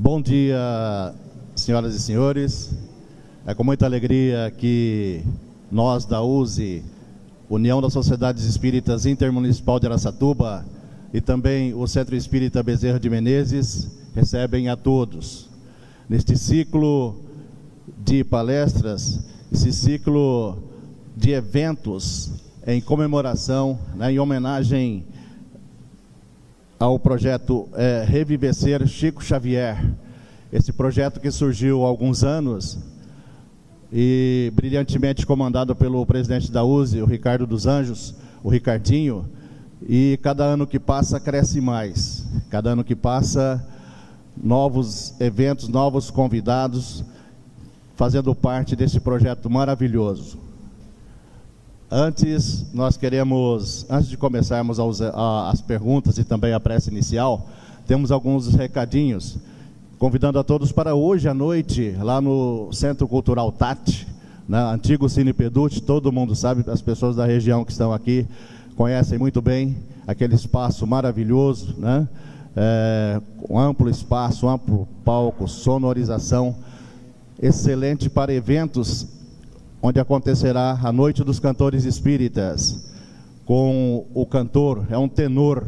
Bom dia, senhoras e senhores. É com muita alegria que nós da USE, União das Sociedades Espíritas Intermunicipal de Araçatuba, e também o Centro Espírita Bezerra de Menezes, recebem a todos neste ciclo de palestras, esse ciclo de eventos em comemoração, em homenagem ao projeto Revivecer Chico Xavier. Esse projeto que surgiu há alguns anos e brilhantemente comandado pelo presidente da USE, o Ricardo dos Anjos, o Ricardinho, e cada ano que passa cresce mais. Cada ano que passa, novos eventos, novos convidados, fazendo parte desse projeto maravilhoso. Antes de começarmos as perguntas e também a prece inicial, temos alguns recadinhos, convidando a todos para hoje à noite, lá no Centro Cultural Tati, antigo Cine Peducci. Todo mundo sabe, as pessoas da região que estão aqui conhecem muito bem aquele espaço maravilhoso, com amplo espaço, amplo palco, sonorização, excelente para eventos, onde acontecerá a Noite dos Cantores Espíritas, com o cantor, é um tenor.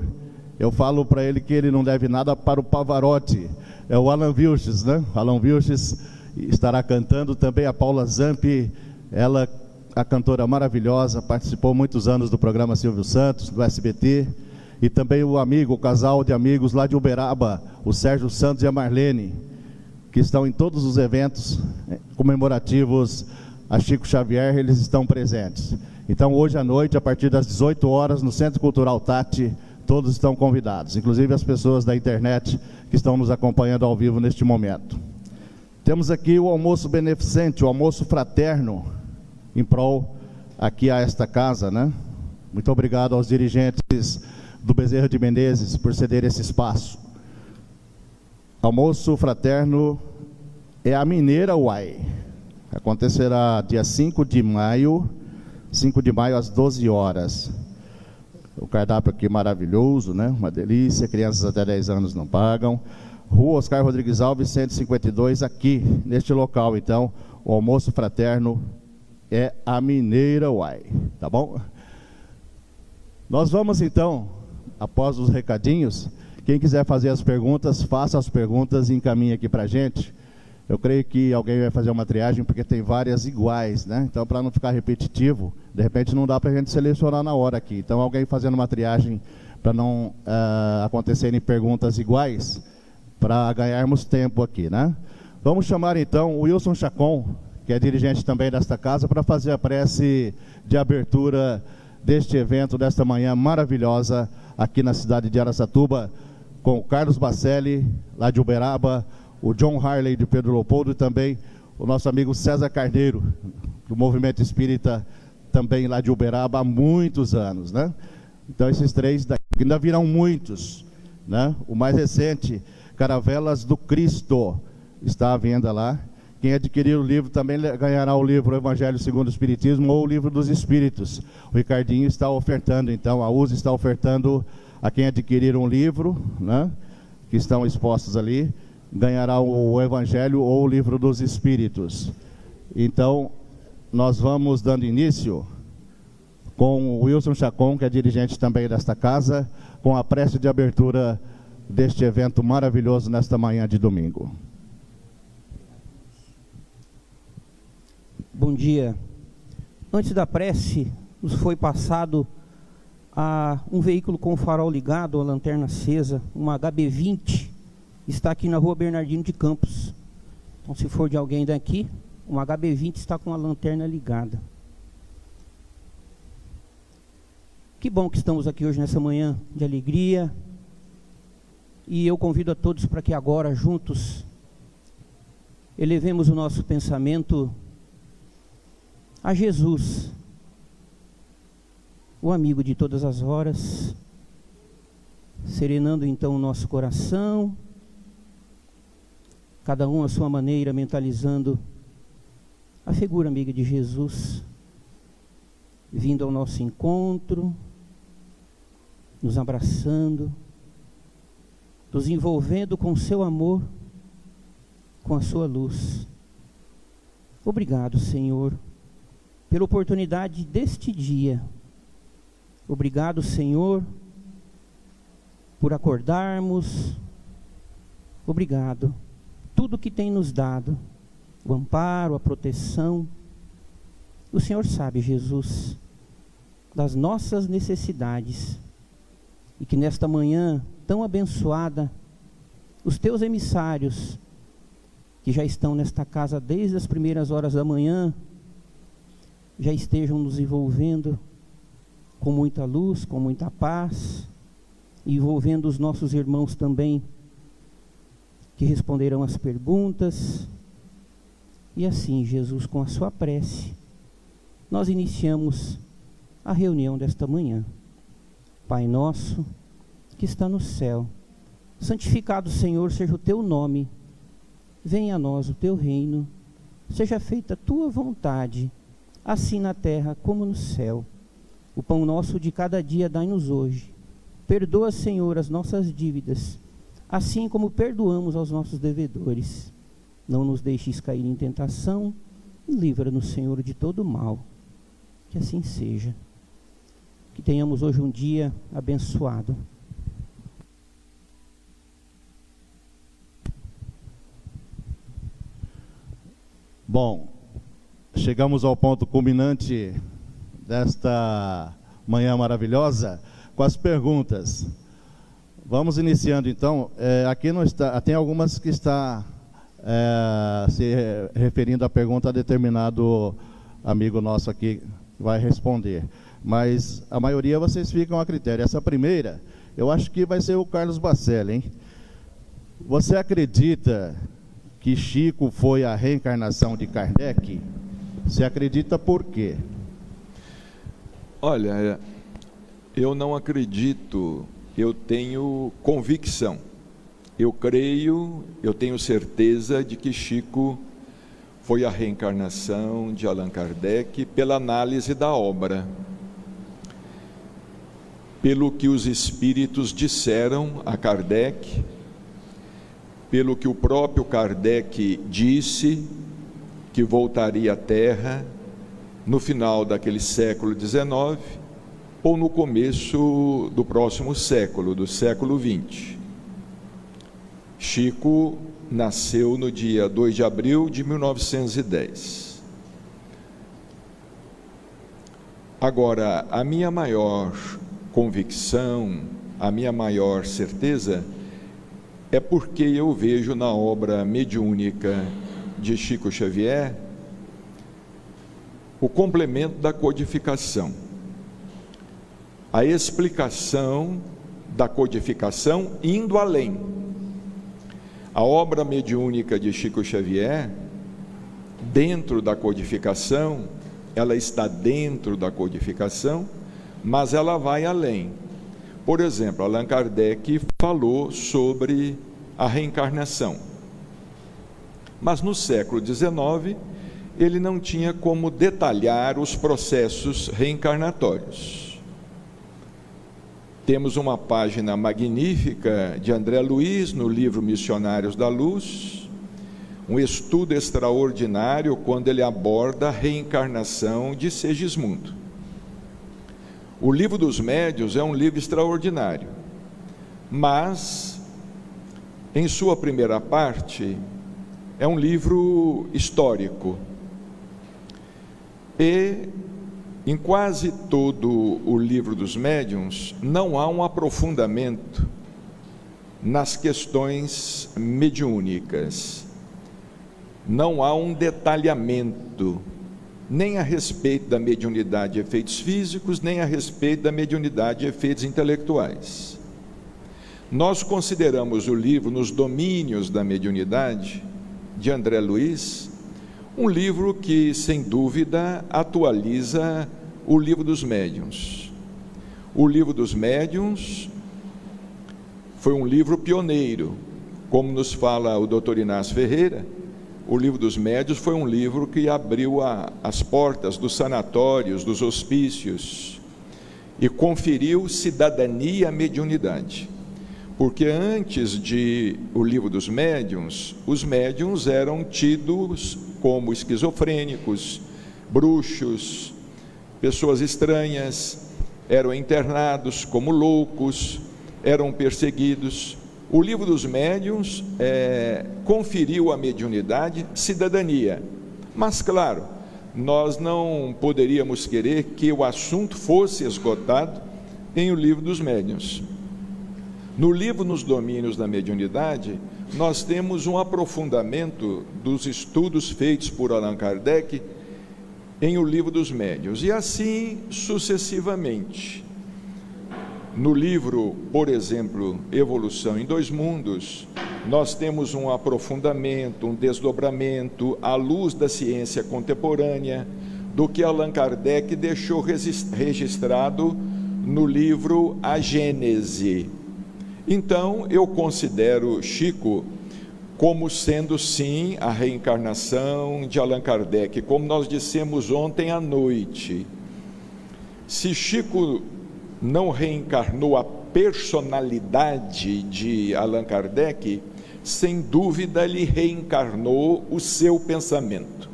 Eu falo para ele que ele não deve nada para o Pavarotti, é o Alan Vilches, Alan Vilches estará cantando, também a Paula Zampi, ela, a cantora maravilhosa, participou muitos anos do programa Silvio Santos, do SBT, e também o casal de amigos lá de Uberaba, o Sérgio Santos e a Marlene, que estão em todos os eventos comemorativos a Chico Xavier, eles estão presentes. Então, hoje à noite, a partir das 18 horas, no Centro Cultural Tati, todos estão convidados, inclusive as pessoas da internet que estão nos acompanhando ao vivo neste momento. Temos aqui o almoço beneficente, o almoço fraterno, em prol aqui a esta casa, Muito obrigado aos dirigentes do Bezerra de Menezes por ceder esse espaço. Almoço fraterno é a Mineira Uai. Acontecerá dia 5 de maio às 12 horas. O cardápio aqui maravilhoso, uma delícia, crianças até 10 anos não pagam. Rua Oscar Rodrigues Alves, 152, aqui, neste local. Então, o almoço fraterno é a Mineira Uai, tá bom? Nós vamos então, após os recadinhos, quem quiser fazer as perguntas, faça as perguntas e encaminhe aqui para a gente. Eu creio que alguém vai fazer uma triagem, porque tem várias iguais, Então, para não ficar repetitivo, de repente não dá para a gente selecionar na hora aqui. Então, alguém fazendo uma triagem para não acontecerem perguntas iguais, para ganharmos tempo aqui, Vamos chamar então o Wilson Chacon, que é dirigente também desta casa, para fazer a prece de abertura deste evento, desta manhã maravilhosa, aqui na cidade de Araçatuba, com o Carlos Bacelli, lá de Uberaba, o John Harley de Pedro Leopoldo e também o nosso amigo César Carneiro, do Movimento Espírita, também lá de Uberaba há muitos anos, Então esses três daqui, ainda virão muitos, O mais recente, Caravelas do Cristo, está à venda lá. Quem adquirir o livro também ganhará o livro Evangelho segundo o Espiritismo ou o Livro dos Espíritos. O Ricardinho está ofertando, então, a USE está ofertando a quem adquirir um livro, que estão expostos ali, ganhará o Evangelho ou o Livro dos Espíritos. Então, nós vamos dando início com o Wilson Chacon, que é dirigente também desta casa, com a prece de abertura deste evento maravilhoso nesta manhã de domingo. Bom dia. Antes da prece, nos foi passado um veículo com farol ligado, a lanterna acesa, uma HB20, está aqui na rua Bernardino de Campos. Então, se for de alguém daqui, uma HB20 está com a lanterna ligada. Que bom que estamos aqui hoje nessa manhã de alegria. E eu convido a todos para que agora, juntos, elevemos o nosso pensamento a Jesus, o amigo de todas as horas, serenando então o nosso coração, cada um à sua maneira, mentalizando a figura amiga de Jesus, vindo ao nosso encontro, nos abraçando, nos envolvendo com seu amor com a sua luz. Obrigado, Senhor, pela oportunidade deste dia. Obrigado, Senhor, por acordarmos. Obrigado. Tudo que tem nos dado, o amparo, a proteção. O Senhor sabe, Jesus, das nossas necessidades. E que nesta manhã tão abençoada, os teus emissários, que já estão nesta casa desde as primeiras horas da manhã, já estejam nos envolvendo com muita luz, com muita paz, e envolvendo os nossos irmãos também, que responderão as perguntas. E assim, Jesus, com a sua prece, nós iniciamos a reunião desta manhã. Pai nosso, que está no céu, santificado, Senhor, seja o teu nome. Venha a nós o teu reino. Seja feita a tua vontade, assim na terra como no céu. O pão nosso de cada dia dai-nos hoje. Perdoa, Senhor, as nossas dívidas, assim como perdoamos aos nossos devedores. Não nos deixes cair em tentação, e livra-nos, Senhor, de todo mal. Que assim seja. Que tenhamos hoje um dia abençoado. Bom, chegamos ao ponto culminante desta manhã maravilhosa com as perguntas. Vamos iniciando então. Aqui não está, tem algumas que está se referindo à pergunta a determinado amigo nosso aqui que vai responder. Mas a maioria vocês ficam a critério. Essa primeira, eu acho que vai ser o Carlos Bacelli, hein? Você acredita que Chico foi a reencarnação de Kardec? Você acredita por quê? Olha, eu não acredito, eu tenho convicção. Eu creio, eu tenho certeza de que Chico foi a reencarnação de Allan Kardec pela análise da obra. Pelo que os espíritos disseram a Kardec, pelo que o próprio Kardec disse, que voltaria à Terra no final daquele século XIX, ou no começo do próximo século, do século XX. Chico nasceu no dia 2 de abril de 1910. Agora, a minha maior convicção, a minha maior certeza, é porque eu vejo na obra mediúnica de Chico Xavier o complemento da codificação, a explicação da codificação indo além. A obra mediúnica de Chico Xavier, dentro da codificação, ela está dentro da codificação, mas ela vai além. Por exemplo, Allan Kardec falou sobre a reencarnação, mas no século XIX ele não tinha como detalhar os processos reencarnatórios. Temos uma página magnífica de André Luiz no livro Missionários da Luz, um estudo extraordinário quando ele aborda a reencarnação de Segismundo. O Livro dos Médiuns é um livro extraordinário, mas em sua primeira parte é um livro histórico, e em quase todo o Livro dos Médiuns não há um aprofundamento nas questões mediúnicas, não há um detalhamento nem a respeito da mediunidade de efeitos físicos, nem a respeito da mediunidade de efeitos intelectuais. Nós consideramos o livro Nos Domínios da Mediunidade, de André Luiz, um livro que, sem dúvida, atualiza o Livro dos Médiuns. O Livro dos Médiuns foi um livro pioneiro, como nos fala o Dr. Inácio Ferreira. O Livro dos Médiuns foi um livro que abriu as portas dos sanatórios, dos hospícios, e conferiu cidadania à mediunidade. porque antes de o Livro dos Médiuns, os médiuns eram tidos como esquizofrênicos, bruxos, pessoas estranhas, eram internados como loucos, eram perseguidos. O Livro dos Médiuns conferiu à mediunidade cidadania, mas claro, nós não poderíamos querer que o assunto fosse esgotado em O Livro dos Médiuns. No livro Nos Domínios da Mediunidade, nós temos um aprofundamento dos estudos feitos por Allan Kardec em O Livro dos Médiuns, e assim sucessivamente. No livro, por exemplo, Evolução em Dois Mundos, nós temos um aprofundamento, um desdobramento à luz da ciência contemporânea do que Allan Kardec deixou registrado no livro A Gênese. Então, eu considero Chico como sendo, sim, a reencarnação de Allan Kardec, como nós dissemos ontem à noite. Se Chico não reencarnou a personalidade de Allan Kardec, sem dúvida ele reencarnou o seu pensamento.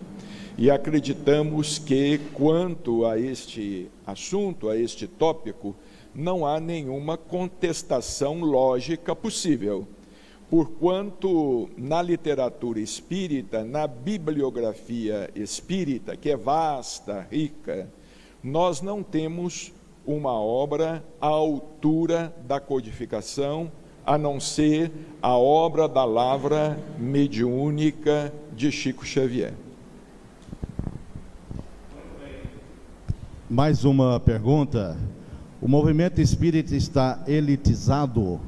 E acreditamos que, quanto a este assunto, a este tópico, não há nenhuma contestação lógica possível, porquanto na literatura espírita, na bibliografia espírita, que é vasta, rica, nós não temos uma obra à altura da codificação, a não ser a obra da lavra mediúnica de Chico Xavier. Mais uma pergunta. O movimento espírita está elitizado?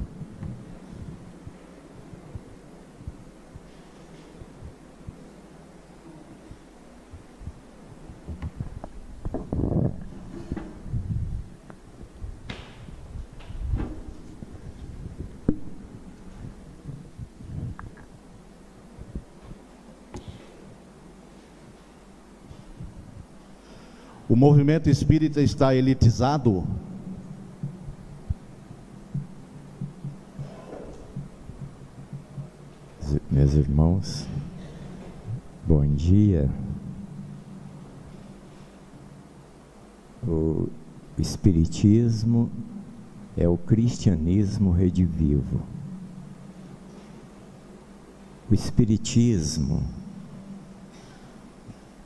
O movimento espírita está elitizado? Meus irmãos, bom dia. O Espiritismo é o cristianismo redivivo. O Espiritismo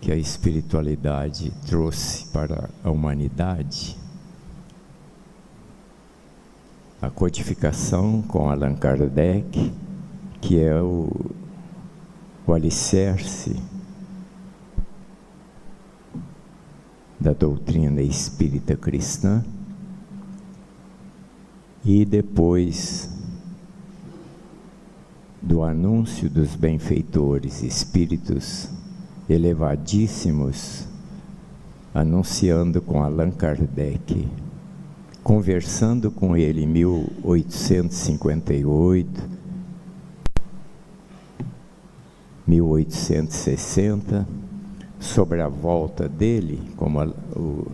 que a espiritualidade trouxe para a humanidade, a codificação com Allan Kardec, que é o alicerce da doutrina espírita cristã, e depois do anúncio dos benfeitores espíritos elevadíssimos, anunciando com Allan Kardec, conversando com ele em 1858, 1860, sobre a volta dele, como o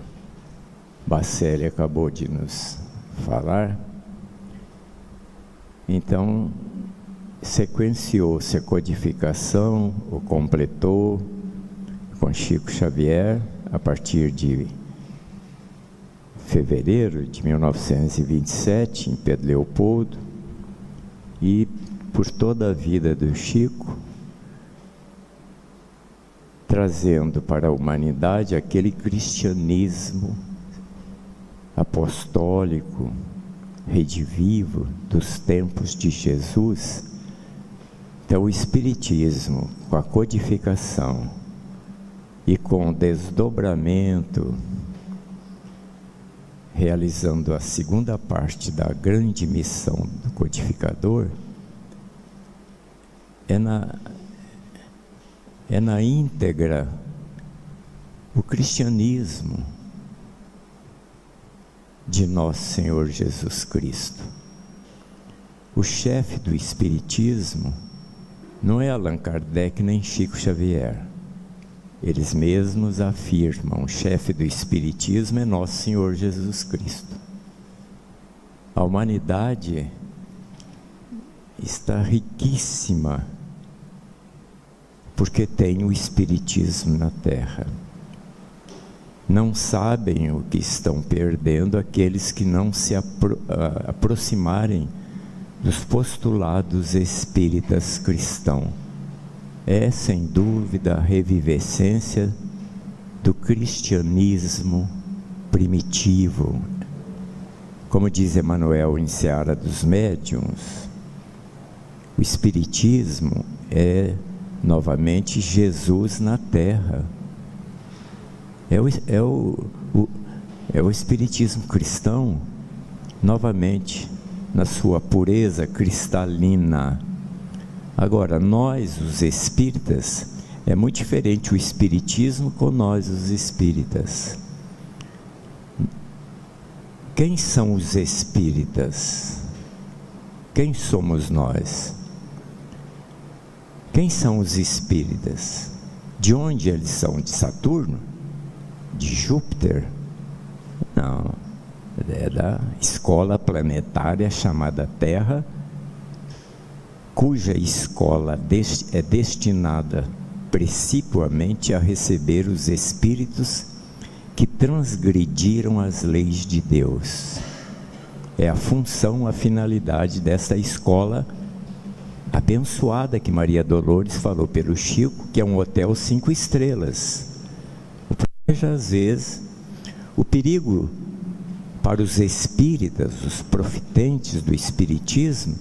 Bacelli acabou de nos falar. Então, sequenciou-se a codificação, o completou com Chico Xavier, a partir de fevereiro de 1927, em Pedro Leopoldo, e por toda a vida do Chico, trazendo para a humanidade aquele cristianismo apostólico, redivivo dos tempos de Jesus. Então, o Espiritismo, com a codificação e com o desdobramento, realizando a segunda parte da grande missão do codificador, é na íntegra o cristianismo de nosso Senhor Jesus Cristo. O chefe do Espiritismo não é Allan Kardec nem Chico Xavier. Eles mesmos afirmam: o chefe do Espiritismo é nosso Senhor Jesus Cristo. A humanidade está riquíssima, porque tem o Espiritismo na Terra. Não sabem o que estão perdendo aqueles que não se aproximarem dos postulados espíritas cristãos. É, sem dúvida, a revivescência do cristianismo primitivo. Como diz Emmanuel em Seara dos Médiuns, o Espiritismo é, novamente, Jesus na Terra. É o Espiritismo cristão, novamente, na sua pureza cristalina. Agora, nós, os espíritas, é muito diferente o Espiritismo com nós, os espíritas. Quem são os espíritas? Quem somos nós? Quem são os espíritas? De onde eles são? De Saturno? De Júpiter? Não, é da escola planetária chamada Terra, cuja escola é destinada principalmente a receber os espíritos que transgrediram as leis de Deus. É a função, a finalidade dessa escola abençoada que Maria Dolores falou pelo Chico, que é um hotel 5 estrelas. Às vezes, o perigo para os espíritas, os profitentes do espiritismo,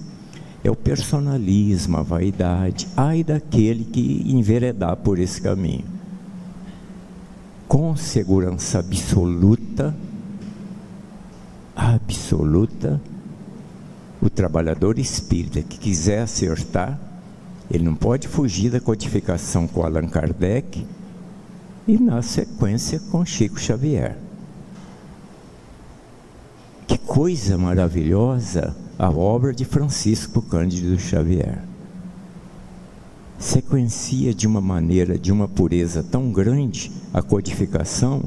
é o personalismo, a vaidade. Ai daquele que enveredar por esse caminho. Com segurança absoluta, o trabalhador espírita que quiser acertar, ele não pode fugir da codificação com Allan Kardec e, na sequência, com Chico Xavier. Que coisa maravilhosa a obra de Francisco Cândido Xavier. Sequencia de uma maneira, de uma pureza tão grande a codificação,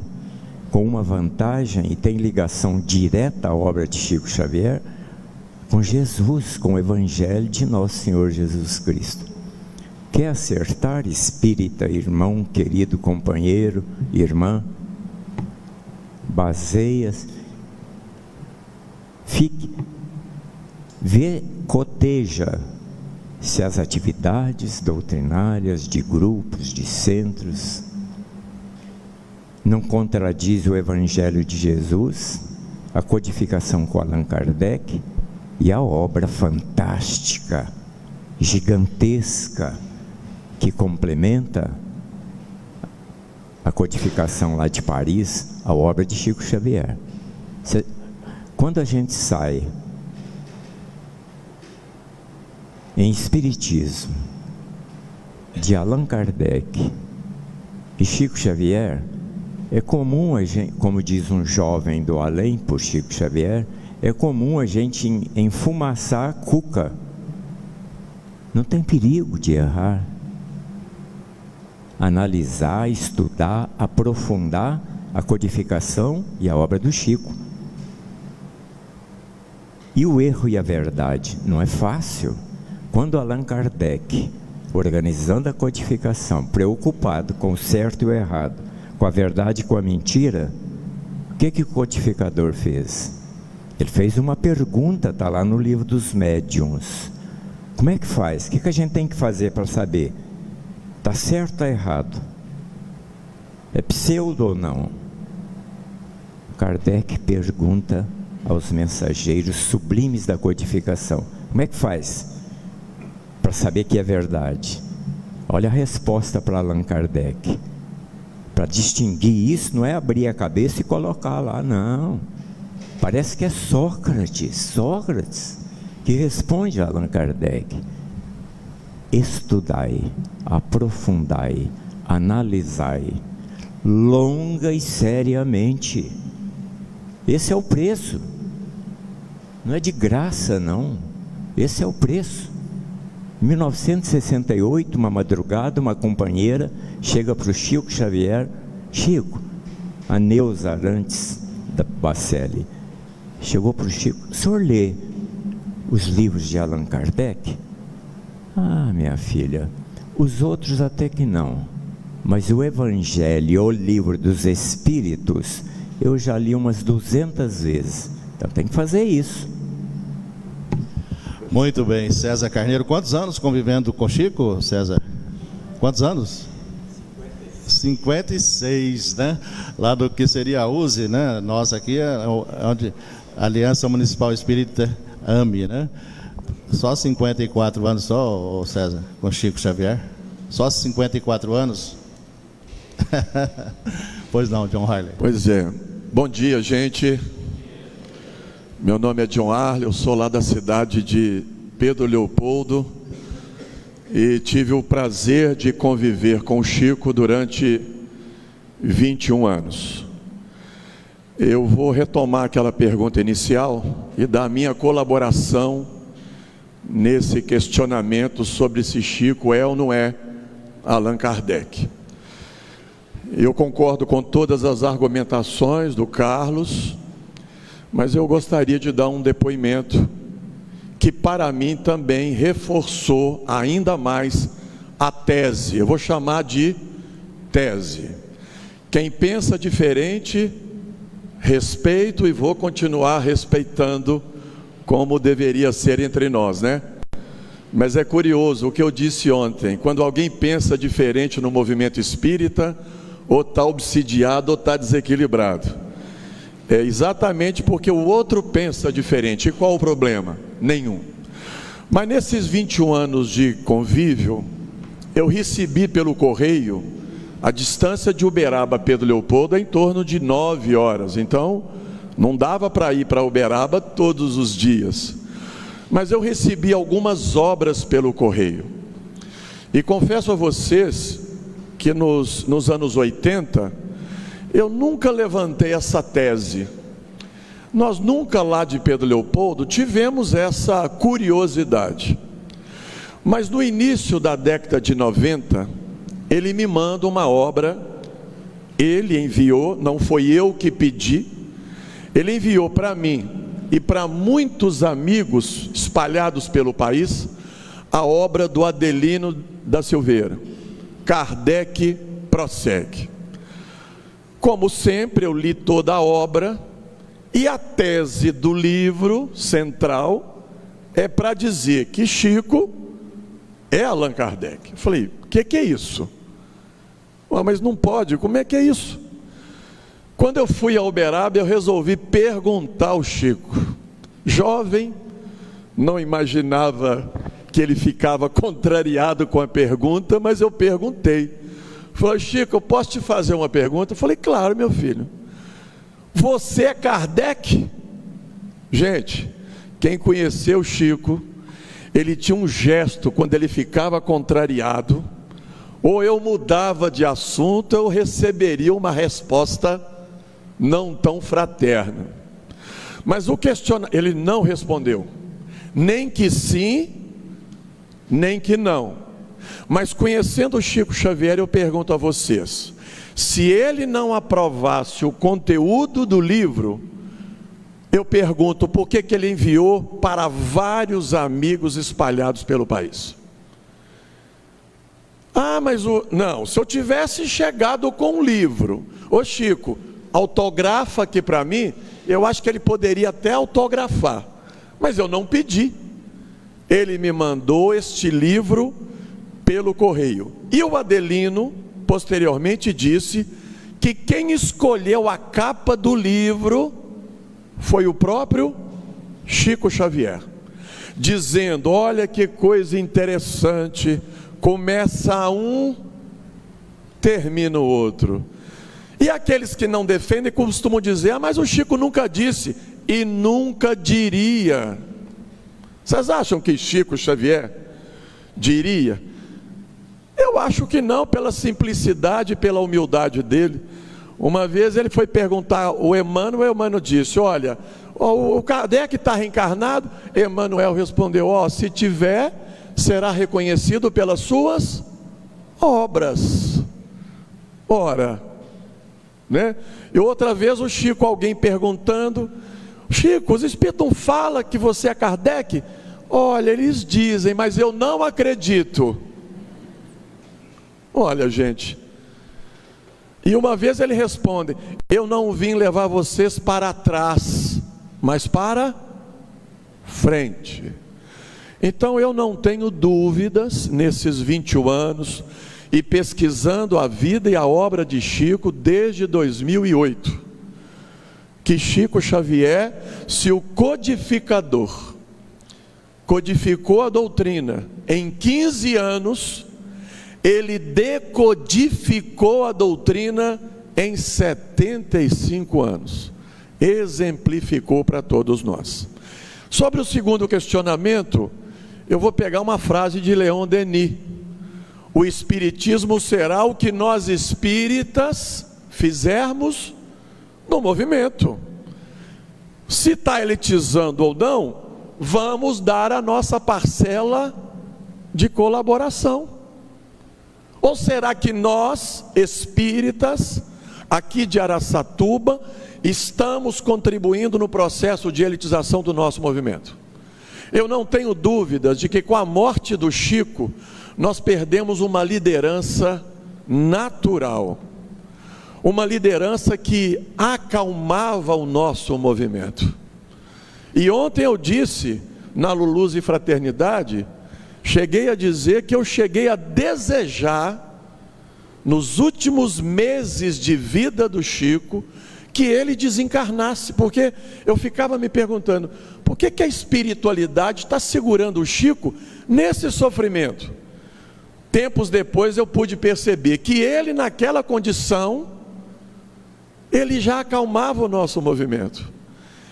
com uma vantagem, e tem ligação direta à obra de Chico Xavier, com Jesus, com o Evangelho de Nosso Senhor Jesus Cristo. Quer acertar, espírita, irmão, querido companheiro, irmã? Coteja-se as atividades doutrinárias de grupos, de centros, não contradiz o Evangelho de Jesus, a codificação com Allan Kardec e a obra fantástica, gigantesca, que complementa a codificação lá de Paris, a obra de Chico Xavier. Quando a gente sai em Espiritismo de Allan Kardec e Chico Xavier, é comum a gente, como diz um jovem do além por Chico Xavier, é comum a gente enfumaçar a cuca. Não tem perigo de errar. Analisar, estudar, aprofundar a codificação e a obra do Chico. E o erro e a verdade não é fácil. Quando Allan Kardec, organizando a codificação, preocupado com o certo e o errado, com a verdade e com a mentira, o que o codificador fez? Ele fez uma pergunta, está lá no livro dos médiuns. Como é que faz? O que a gente tem que fazer para saber? Está certo ou está errado? É pseudo ou não? Kardec pergunta aos mensageiros sublimes da codificação: como é que faz para saber que é verdade? Olha a resposta para Allan Kardec. Para distinguir isso, não é abrir a cabeça e colocar lá, não. Parece que é Sócrates que responde a Allan Kardec. Estudai, aprofundai, analisai, longa e seriamente. Esse é o preço. Não é de graça, não. Esse é o preço. Em 1968, uma madrugada, uma companheira chega para o Chico Xavier. Chico, a Neuza Arantes da Bacelli chegou para o Chico: o senhor lê os livros de Allan Kardec? Ah, minha filha, os outros até que não, mas o Evangelho, o Livro dos Espíritos, eu já li umas 200 vezes, então tem que fazer isso. Muito bem, César Carneiro. Quantos anos convivendo com Chico, César? Quantos anos? 56, né? Lá do que seria a USE, né? Nós aqui é onde a Aliança Municipal Espírita AME, né? Só 54 anos só, César, com Chico Xavier? Só 54 anos? Pois não, John Harley. Pois é. Bom dia, gente. Meu nome é John Harley, eu sou lá da cidade de Pedro Leopoldo e tive o prazer de conviver com o Chico durante 21 anos. Eu vou retomar aquela pergunta inicial e dar a minha colaboração nesse questionamento sobre se Chico é ou não é Allan Kardec. Eu concordo com todas as argumentações do Carlos, mas eu gostaria de dar um depoimento que para mim também reforçou ainda mais a tese. Eu vou chamar de tese. Quem pensa diferente, respeito e vou continuar respeitando como deveria ser entre nós, né? Mas é curioso o que eu disse ontem: quando alguém pensa diferente no movimento espírita, ou está obsidiado ou está desequilibrado. É exatamente porque o outro pensa diferente. E qual o problema? Nenhum. Mas nesses 21 anos de convívio, eu recebi pelo correio a distância de Uberaba a Pedro Leopoldo é em torno de 9 horas. Então, não dava para ir para Uberaba todos os dias. Mas eu recebi algumas obras pelo correio. E confesso a vocês que nos anos 80, eu nunca levantei essa tese. Nós nunca lá de Pedro Leopoldo tivemos essa curiosidade. Mas no início da década de 90, ele me manda uma obra, ele enviou, não foi eu que pedi, ele enviou para mim e para muitos amigos espalhados pelo país, a obra do Adelino da Silveira, Kardec Prossegue. Como sempre, eu li toda a obra, e a tese do livro central é para dizer que Chico é Allan Kardec. Eu falei, o que é isso? Mas não pode, como é que é isso? Quando eu fui a Uberaba, eu resolvi perguntar ao Chico. Jovem, não imaginava que ele ficava contrariado com a pergunta, mas eu perguntei. Falei, Chico, eu posso te fazer uma pergunta? Eu falei, claro, meu filho. Você é Kardec? Gente, quem conheceu o Chico, ele tinha um gesto quando ele ficava contrariado, ou eu mudava de assunto, eu receberia uma resposta não tão fraterna. Mas ele não respondeu, nem que sim, nem que não. Mas conhecendo o Chico Xavier, eu pergunto a vocês, se ele não aprovasse o conteúdo do livro, eu pergunto por que ele enviou para vários amigos espalhados pelo país. Mas não, se eu tivesse chegado com um livro, ô Chico, autografa aqui para mim, eu acho que ele poderia até autografar, mas eu não pedi. Ele me mandou este livro pelo correio. E o Adelino, posteriormente, disse que quem escolheu a capa do livro foi o próprio Chico Xavier, dizendo, olha que coisa interessante, começa um, termina o outro. E aqueles que não defendem costumam dizer, mas o Chico nunca disse, e nunca diria. Vocês acham que Chico Xavier diria? Eu acho que não, pela simplicidade e pela humildade dele. Uma vez ele foi perguntar o Emmanuel disse, olha, o Kardec está reencarnado? Emmanuel respondeu, se tiver, será reconhecido pelas suas obras. Ora, né? E outra vez o Chico, alguém perguntando, Chico, os espíritos não falam que você é Kardec? Olha, eles dizem, mas eu não acredito. Olha, gente. E uma vez ele responde: eu não vim levar vocês para trás, mas para frente. Então eu não tenho dúvidas, nesses 21 anos, e pesquisando a vida e a obra de Chico desde 2008, que Chico Xavier, se o codificador codificou a doutrina em 15 anos, ele decodificou a doutrina em 75 anos, exemplificou para todos nós. Sobre o segundo questionamento, eu vou pegar uma frase de Leon Denis: o espiritismo será o que nós espíritas fizermos no movimento. Se está elitizando ou não, vamos dar a nossa parcela de colaboração. Ou será que nós, espíritas, aqui de Araçatuba, estamos contribuindo no processo de elitização do nosso movimento? Eu não tenho dúvidas de que com a morte do Chico, nós perdemos uma liderança natural, uma liderança que acalmava o nosso movimento. E ontem eu disse, na Lulus e Fraternidade, cheguei a dizer que eu cheguei a desejar, nos últimos meses de vida do Chico, que ele desencarnasse, porque eu ficava me perguntando, por que a espiritualidade está segurando o Chico nesse sofrimento? Tempos depois eu pude perceber que ele, naquela condição, ele já acalmava o nosso movimento.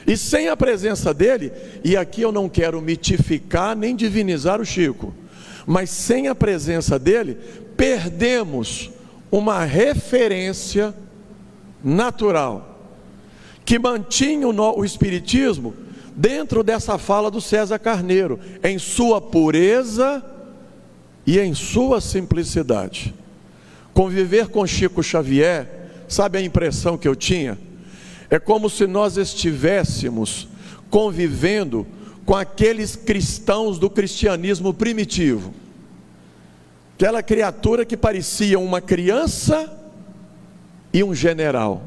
E sem a presença dele, e aqui eu não quero mitificar nem divinizar o Chico, mas sem a presença dele, perdemos uma referência natural, que mantinha o espiritismo dentro dessa fala do César Carneiro, em sua pureza e em sua simplicidade. Conviver com Chico Xavier, sabe a impressão que eu tinha? É como se nós estivéssemos convivendo com aqueles cristãos do cristianismo primitivo, aquela criatura que parecia uma criança e um general,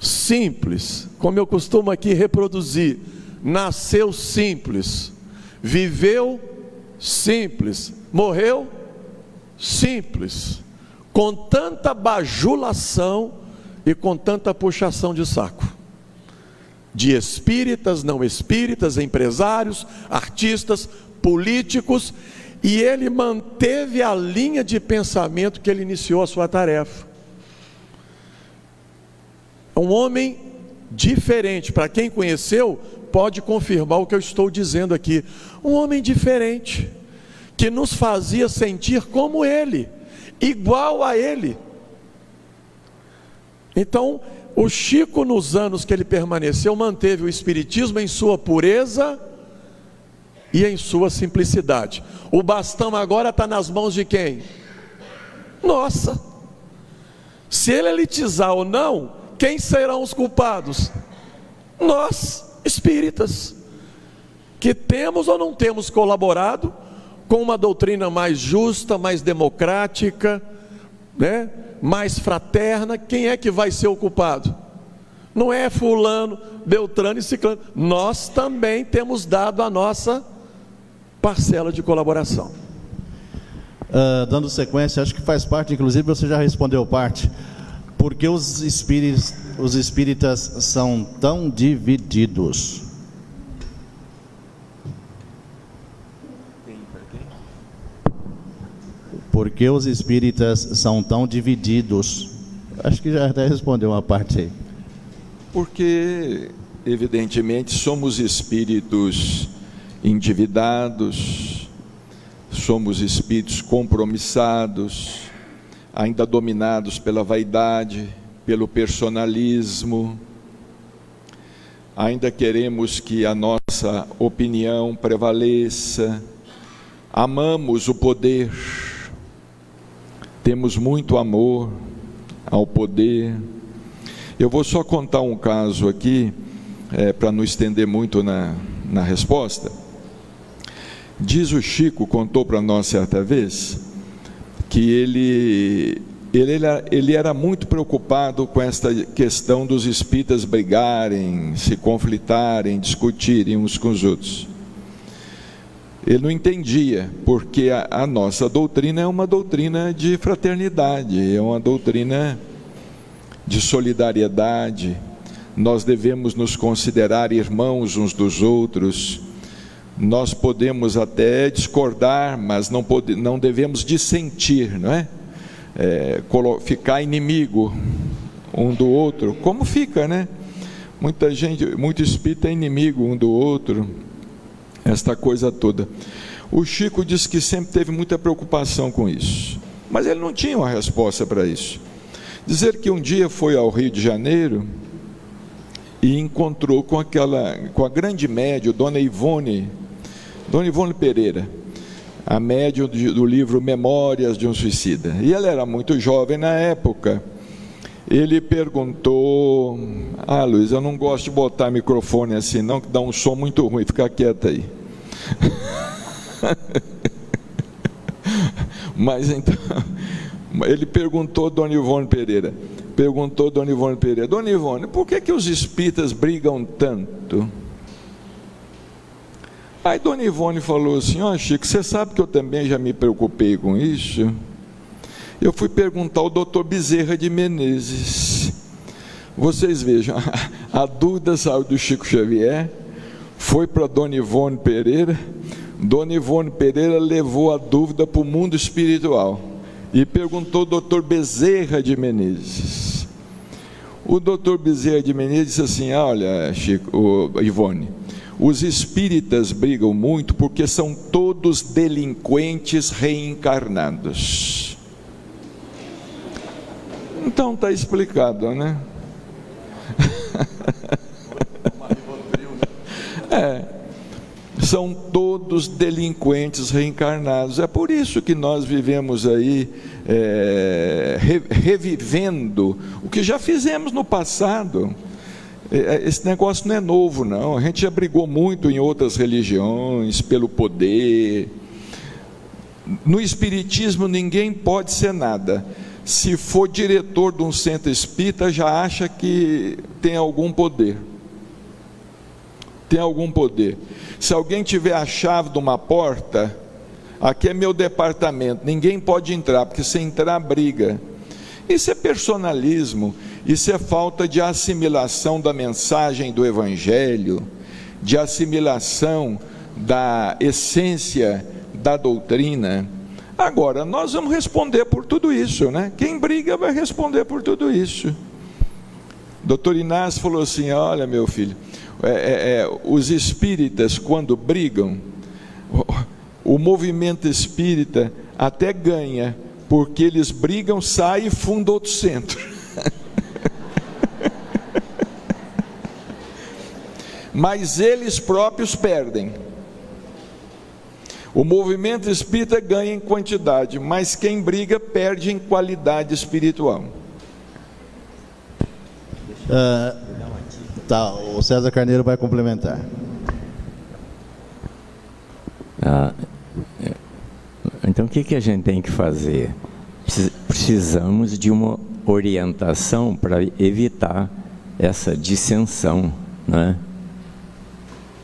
simples, como eu costumo aqui reproduzir, nasceu simples, viveu simples, morreu simples, com tanta bajulação e com tanta puxação de saco, de espíritas, não espíritas, empresários, artistas, políticos, e ele manteve a linha de pensamento que ele iniciou a sua tarefa. Um homem diferente, para quem conheceu, pode confirmar o que eu estou dizendo aqui. Um homem diferente, que nos fazia sentir como ele, igual a ele. Então, o Chico, nos anos que ele permaneceu, manteve o espiritismo em sua pureza e em sua simplicidade. O bastão agora está nas mãos de quem? Nossa! Se ele elitizar ou não, quem serão os culpados? Nós, espíritas, que temos ou não temos colaborado com uma doutrina mais justa, mais democrática, né? Mais fraterna. Quem é que vai ser o culpado? Não é fulano, beltrano e ciclano. Nós também temos dado a nossa parcela de colaboração. Dando sequência, acho que faz parte, inclusive você já respondeu parte. Por que os espíritas são tão divididos? Por que os espíritas são tão divididos? Acho que já até respondeu uma parte aí. Porque, evidentemente, somos espíritos endividados, somos espíritos compromissados, ainda dominados pela vaidade, pelo personalismo, ainda queremos que a nossa opinião prevaleça, amamos o poder, temos muito amor ao poder. Eu vou só contar um caso aqui. para não estender muito na resposta. Diz o Chico, contou para nós certa vez, que ele era muito preocupado com esta questão dos espíritas brigarem, se conflitarem, discutirem uns com os outros. Ele não entendia, porque a nossa doutrina é uma doutrina de fraternidade, é uma doutrina de solidariedade. Nós devemos nos considerar irmãos uns dos outros. Nós podemos até discordar, mas não devemos dissentir, não é? Ficar inimigo um do outro, como fica, né? Muita gente, muito espírita é inimigo um do outro, esta coisa toda. O Chico disse que sempre teve muita preocupação com isso, mas ele não tinha uma resposta para isso. Dizer que um dia foi ao Rio de Janeiro e encontrou com a grande médium, Dona Ivone Pereira, a médium do livro Memórias de um Suicida, e ela era muito jovem na época. Ele perguntou: Luiz, eu não gosto de botar microfone assim não, que dá um som muito ruim, fica quieta aí. Mas então, ele perguntou a Dona Ivone Pereira, Dona Ivone, por que os espíritas brigam tanto? Aí Dona Ivone falou assim: Chico, você sabe que eu também já me preocupei com isso? Eu fui perguntar ao doutor Bezerra de Menezes. Vocês vejam, a dúvida saiu do Chico Xavier, foi para Dona Ivone Pereira. Dona Ivone Pereira levou a dúvida para o mundo espiritual e perguntou ao doutor Bezerra de Menezes. O doutor Bezerra de Menezes disse assim: olha, Ivone, os espíritas brigam muito porque são todos delinquentes reencarnados. Então está explicado, né? São todos delinquentes reencarnados. É por isso que nós vivemos aí revivendo o que já fizemos no passado. Esse negócio não é novo, não. A gente já brigou muito em outras religiões pelo poder. No espiritismo ninguém pode ser nada. Se for diretor de um centro espírita, já acha que tem algum poder. Tem algum poder. Se alguém tiver a chave de uma porta, aqui é meu departamento, ninguém pode entrar, porque se entrar, briga. Isso é personalismo, isso é falta de assimilação da mensagem do Evangelho, de assimilação da essência da doutrina. Agora, nós vamos responder por tudo isso, né? Quem briga vai responder por tudo isso. Doutor Inácio falou assim: olha, meu filho, os espíritas, quando brigam, o movimento espírita até ganha, porque eles brigam, saem e fundam outro centro. Mas eles próprios perdem. O movimento espírita ganha em quantidade, mas quem briga perde em qualidade espiritual. O César Carneiro vai complementar. Então o que a gente tem que fazer? Precisamos de uma orientação para evitar essa dissensão, né?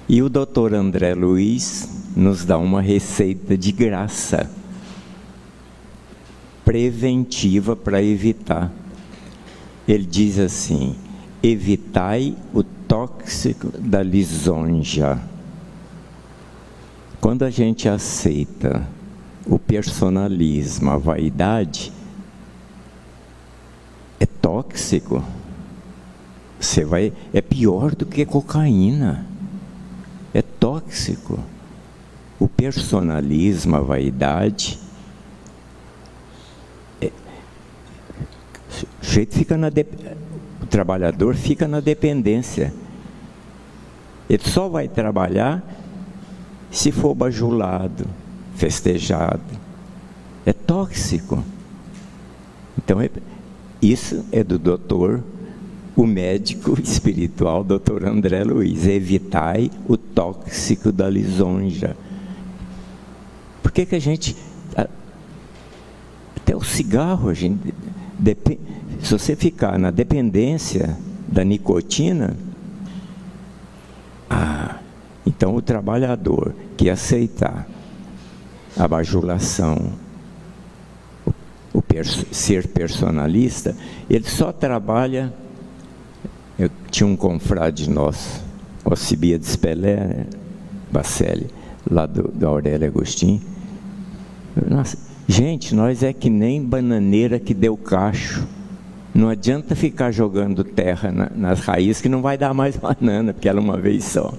E o doutor André Luiz nos dá uma receita de graça preventiva para evitar. Ele diz assim: evitai o tóxico da lisonja. Quando a gente aceita o personalismo, a vaidade, é tóxico. É pior do que cocaína. É tóxico. O personalismo, a vaidade, o trabalhador fica na dependência. Ele só vai trabalhar se for bajulado, festejado. É tóxico. Então, isso é do doutor o médico espiritual Dr. André Luiz: evitai o tóxico da lisonja. Por que a gente... Até o cigarro, a gente... Se você ficar na dependência da nicotina, então o trabalhador que aceitar a bajulação, ser personalista, ele só trabalha... Eu tinha um confrade nosso, Alcibiades Pelé Bacelli, lá da Aurélia Agostinho. Nossa, gente, nós é que nem bananeira que deu cacho. Não adianta ficar jogando terra nas raízes, que não vai dar mais banana, porque ela é uma vez só.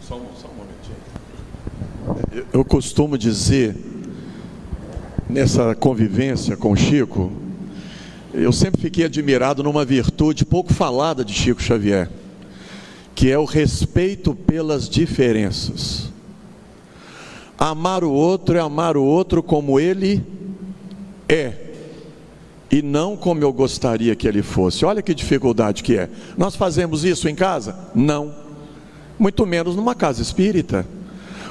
Só um momentinho. Eu costumo dizer, nessa convivência com o Chico, eu sempre fiquei admirado numa virtude pouco falada de Chico Xavier, que é o respeito pelas diferenças. Amar o outro é amar o outro como ele é, e não como eu gostaria que ele fosse. Olha que dificuldade que é. Nós fazemos isso em casa? Não. Muito menos numa casa espírita.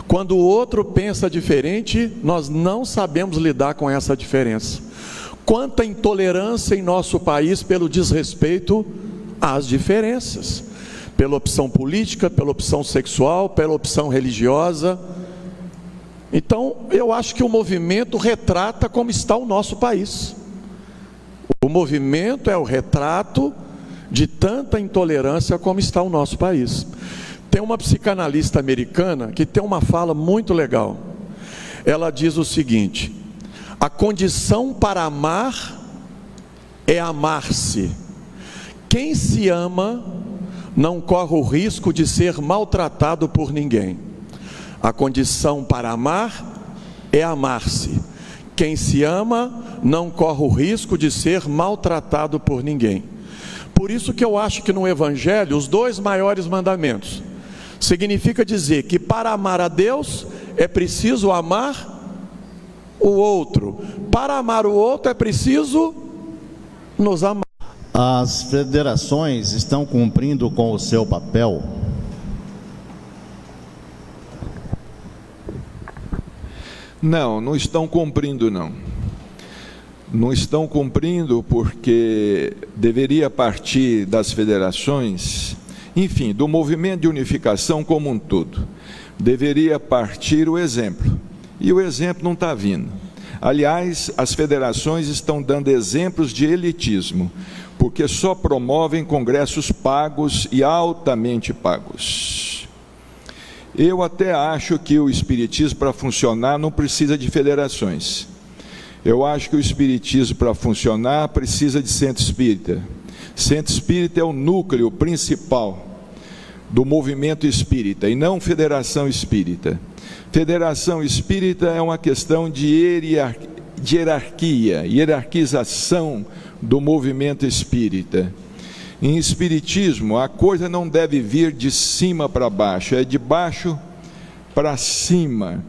Quando o outro pensa diferente, nós não sabemos lidar com essa diferença. Quanta intolerância em nosso país pelo desrespeito às diferenças, pela opção política, pela opção sexual, pela opção religiosa. Então, eu acho que o movimento retrata como está o nosso país. O movimento é o retrato de tanta intolerância como está o nosso país. Tem uma psicanalista americana que tem uma fala muito legal. Ela diz o seguinte: a condição para amar é amar-se. Quem se ama não corre o risco de ser maltratado por ninguém. A condição para amar é amar-se. Quem se ama não corre o risco de ser maltratado por ninguém. Por isso que eu acho que no Evangelho, os 2 maiores mandamentos significa dizer que para amar a Deus é preciso amar o outro. Para amar o outro é preciso nos amar. As federações estão cumprindo com o seu papel? Não estão cumprindo, não. Não estão cumprindo porque deveria partir das federações, enfim, do movimento de unificação como um todo. Deveria partir o exemplo. E o exemplo não está vindo. Aliás, as federações estão dando exemplos de elitismo, porque só promovem congressos pagos e altamente pagos. Eu até acho que o espiritismo, para funcionar, não precisa de federações. Eu acho que o espiritismo, para funcionar, precisa de centro espírita. Centro espírita é o núcleo principal do movimento espírita, e não federação espírita. Federação espírita é uma questão de hierarquização do movimento espírita. Em espiritismo, a coisa não deve vir de cima para baixo, é de baixo para cima,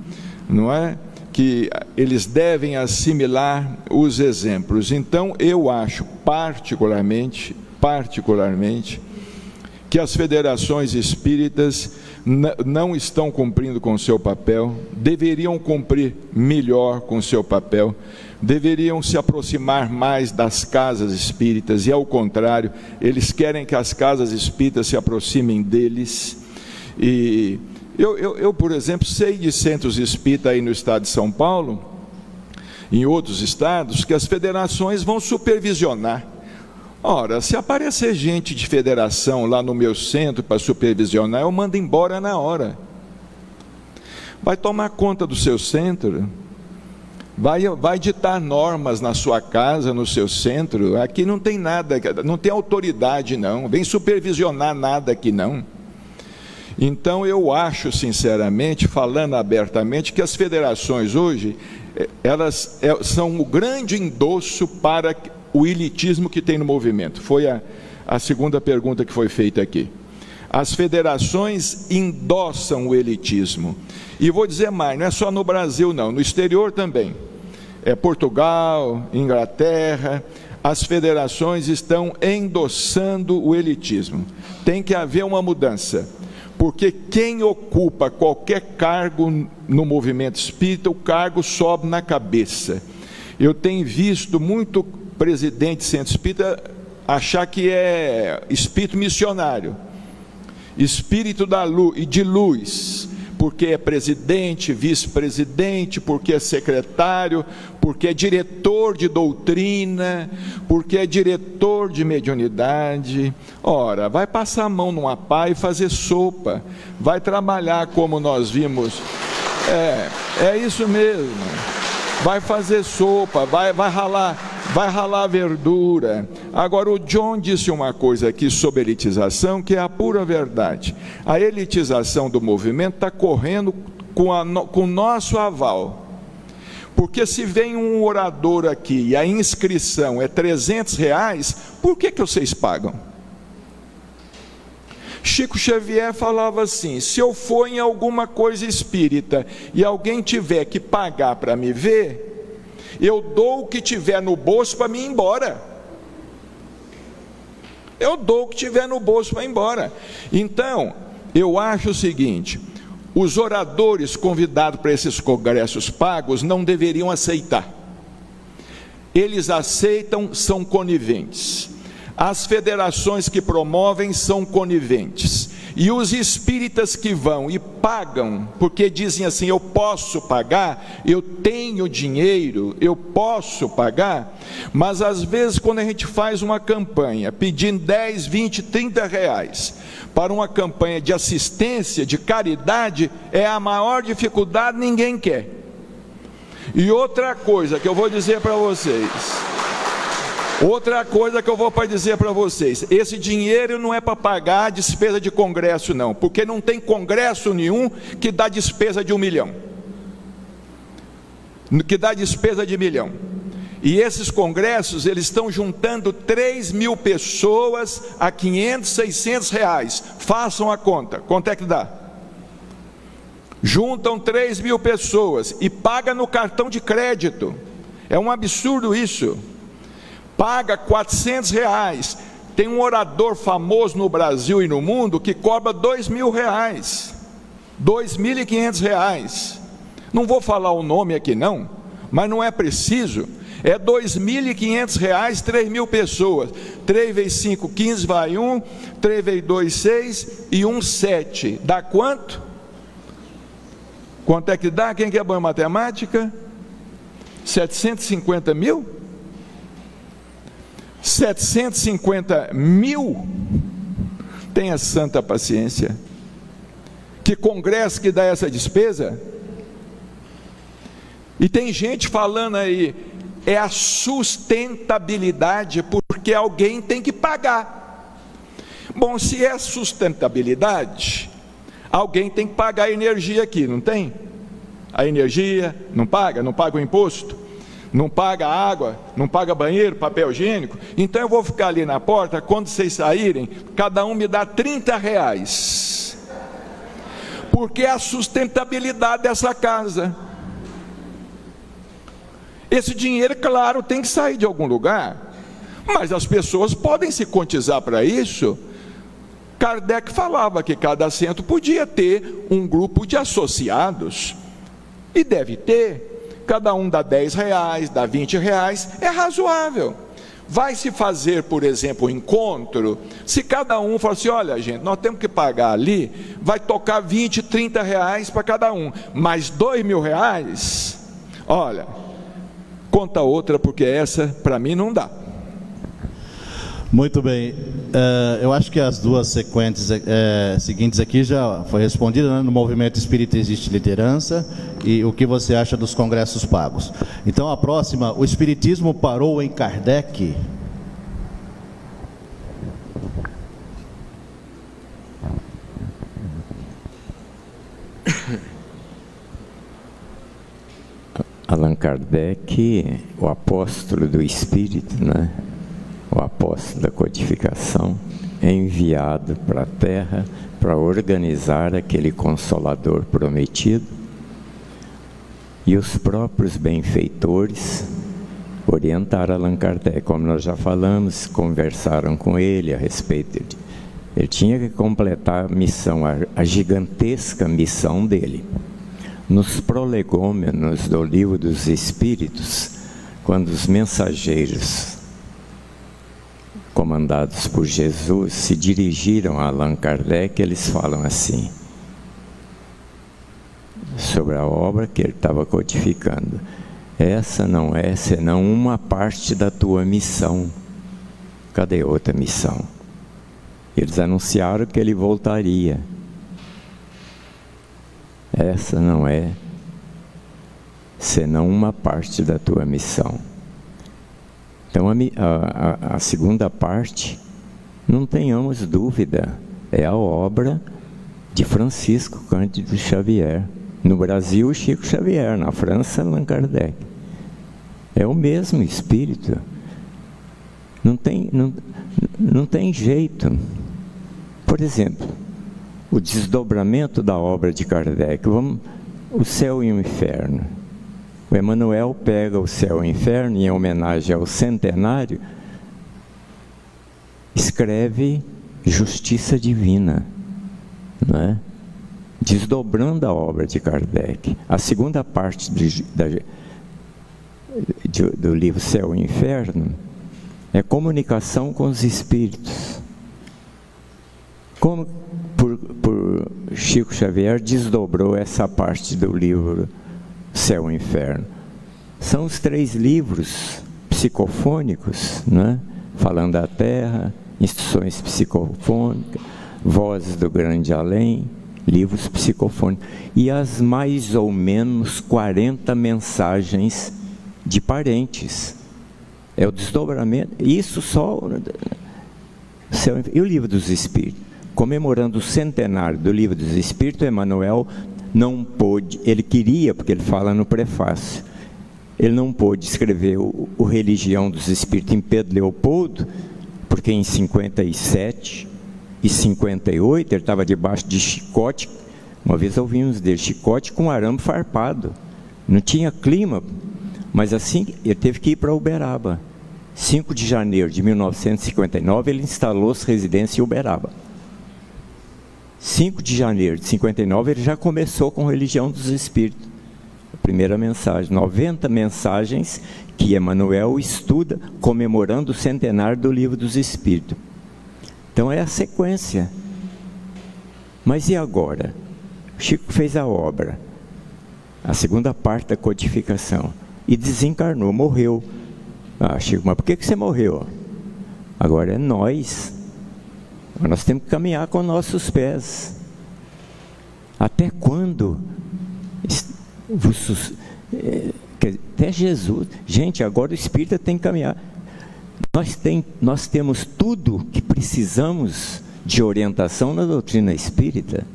não é? Que eles devem assimilar os exemplos. Então, eu acho particularmente, que as federações espíritas não estão cumprindo com o seu papel, deveriam cumprir melhor com o seu papel, deveriam se aproximar mais das casas espíritas, e ao contrário, eles querem que as casas espíritas se aproximem deles. E eu, por exemplo, sei de centros espíritas aí no estado de São Paulo, em outros estados, que as federações vão supervisionar. Ora, se aparecer gente de federação lá no meu centro para supervisionar, eu mando embora na hora. Vai tomar conta do seu centro, vai ditar normas na sua casa, no seu centro. Aqui não tem nada, não tem autoridade não, vem supervisionar nada aqui não. Então eu acho sinceramente, falando abertamente, que as federações hoje, elas são um grande endosso para o elitismo que tem no movimento. Foi a segunda pergunta que foi feita aqui. As federações endossam o elitismo. E vou dizer mais, não é só no Brasil não, no exterior também. Portugal, Inglaterra, as federações estão endossando o elitismo. Tem que haver uma mudança, porque quem ocupa qualquer cargo no movimento espírita, o cargo sobe na cabeça. Eu tenho visto muito presidente de centro espírita achar que é espírito missionário, espírito da luz e de luz, porque é presidente, vice-presidente, porque é secretário, porque é diretor de doutrina, porque é diretor de mediunidade. Ora, vai passar a mão numa pá e fazer sopa, vai trabalhar como nós vimos, é isso mesmo, vai fazer sopa, vai ralar verdura. Agora, o John disse uma coisa aqui sobre elitização, que é a pura verdade. A elitização do movimento está correndo com o nosso aval. Porque se vem um orador aqui e a inscrição é R$300, por que vocês pagam? Chico Xavier falava assim: se eu for em alguma coisa espírita e alguém tiver que pagar para me ver, eu dou o que tiver no bolso para me ir embora. Eu dou o que tiver no bolso para ir embora. Então, eu acho o seguinte: os oradores convidados para esses congressos pagos não deveriam aceitar. Eles aceitam, são coniventes. As federações que promovem são coniventes. E os espíritas que vão e pagam, porque dizem assim: eu posso pagar, eu tenho dinheiro, eu posso pagar. Mas às vezes, quando a gente faz uma campanha pedindo 10, 20, 30 reais para uma campanha de assistência, de caridade, é a maior dificuldade, ninguém quer. E outra coisa que eu vou dizer para vocês, esse dinheiro não é para pagar a despesa de congresso não, porque não tem congresso nenhum que dá despesa de 1 milhão, que dá despesa de 1 milhão, e esses congressos, eles estão juntando 3.000 pessoas a 500, 600 reais, façam a conta, quanto é que dá? Juntam 3.000 pessoas e paga no cartão de crédito, é um absurdo isso. Paga R$400, tem um orador famoso no Brasil e no mundo que cobra R$2.000, R$2.500, não vou falar o nome aqui não, mas não é preciso, é R$2.500, 3.000 pessoas, 3 vezes 5, 15, vai 1, 3 vezes 2, 6, e 1, 7, dá quanto? Quanto é que dá? Quem que é bom em matemática? 750 mil? 750 mil? Tenha santa paciência. Que congresso que dá essa despesa? E tem gente falando aí, é a sustentabilidade, porque alguém tem que pagar. Bom, se é sustentabilidade, alguém tem que pagar a energia aqui, não tem? A energia não paga o imposto, não paga água, não paga banheiro, papel higiênico. Então eu vou ficar ali na porta, quando vocês saírem, cada um me dá R$30, porque é a sustentabilidade dessa casa. Esse dinheiro, claro, tem que sair de algum lugar, mas as pessoas podem se cotizar para isso. Kardec falava que cada assento podia ter um grupo de associados, e deve ter. Cada um dá R$10, dá R$20, é razoável. Vai se fazer, por exemplo, um encontro, se cada um falar assim: olha gente, nós temos que pagar ali, vai tocar R$20, R$30 para cada um, mas R$2.000, olha, conta outra, porque essa para mim não dá. Muito bem, eu acho que as duas seguintes aqui já foi respondida, né? No movimento espírita existe liderança, e o que você acha dos congressos pagos. Então a próxima: o espiritismo parou em Kardec? Allan Kardec, o apóstolo do Espírito, né? O apóstolo da codificação, é enviado para a Terra para organizar aquele Consolador prometido, e os próprios benfeitores orientar Allan Kardec, como nós já falamos, conversaram com ele a respeito de... Ele tinha que completar a missão, a gigantesca missão dele. Nos prolegômenos do Livro dos Espíritos, quando os mensageiros comandados por Jesus se dirigiram a Allan Kardec, eles falam assim, sobre a obra que ele estava codificando: essa não é senão uma parte da tua missão. Cadê outra missão? Eles anunciaram que ele voltaria. Essa não é senão uma parte da tua missão. Então a segunda parte, não tenhamos dúvida, é a obra de Francisco Cândido Xavier. No Brasil, Chico Xavier; na França, Allan Kardec. É o mesmo espírito. Não tem jeito. Por exemplo, o desdobramento da obra de Kardec, o céu e o inferno. O Emmanuel pega o céu e o inferno, em homenagem ao centenário, escreve justiça divina, não é? Desdobrando a obra de Kardec. A segunda parte do livro Céu e Inferno é comunicação com os espíritos. Como por Chico Xavier desdobrou essa parte do livro Céu e Inferno? São os 3 livros psicofônicos, né? Falando da Terra, Instruções Psicofônicas, Vozes do Grande Além, livros psicofônicos, e as mais ou menos 40 mensagens de parentes. É o desdobramento. Isso só... E o Livro dos Espíritos? Comemorando o centenário do Livro dos Espíritos, Emmanuel não pôde, ele queria, porque ele fala no prefácio, ele não pôde escrever o Religião dos Espíritos em Pedro Leopoldo, porque em 57 e 58 ele estava debaixo de chicote. Uma vez ouvimos dele, chicote com arame farpado, não tinha clima, mas assim ele teve que ir para Uberaba. 5 de janeiro de 1959 ele instalou-se residência em Uberaba. 5 de janeiro de 59 ele já começou com Religião dos Espíritos, a primeira mensagem, 90 mensagens que Emmanuel estuda comemorando o centenário do Livro dos Espíritos. Então é a sequência. Mas e agora? Chico fez a obra, a segunda parte da codificação, e desencarnou, morreu. Chico, mas por que você morreu? Agora é nós. Nós temos que caminhar com nossos pés. Até quando? Até Jesus. Gente, agora o Espírito tem que caminhar. Nós temos tudo que precisamos de orientação na doutrina espírita.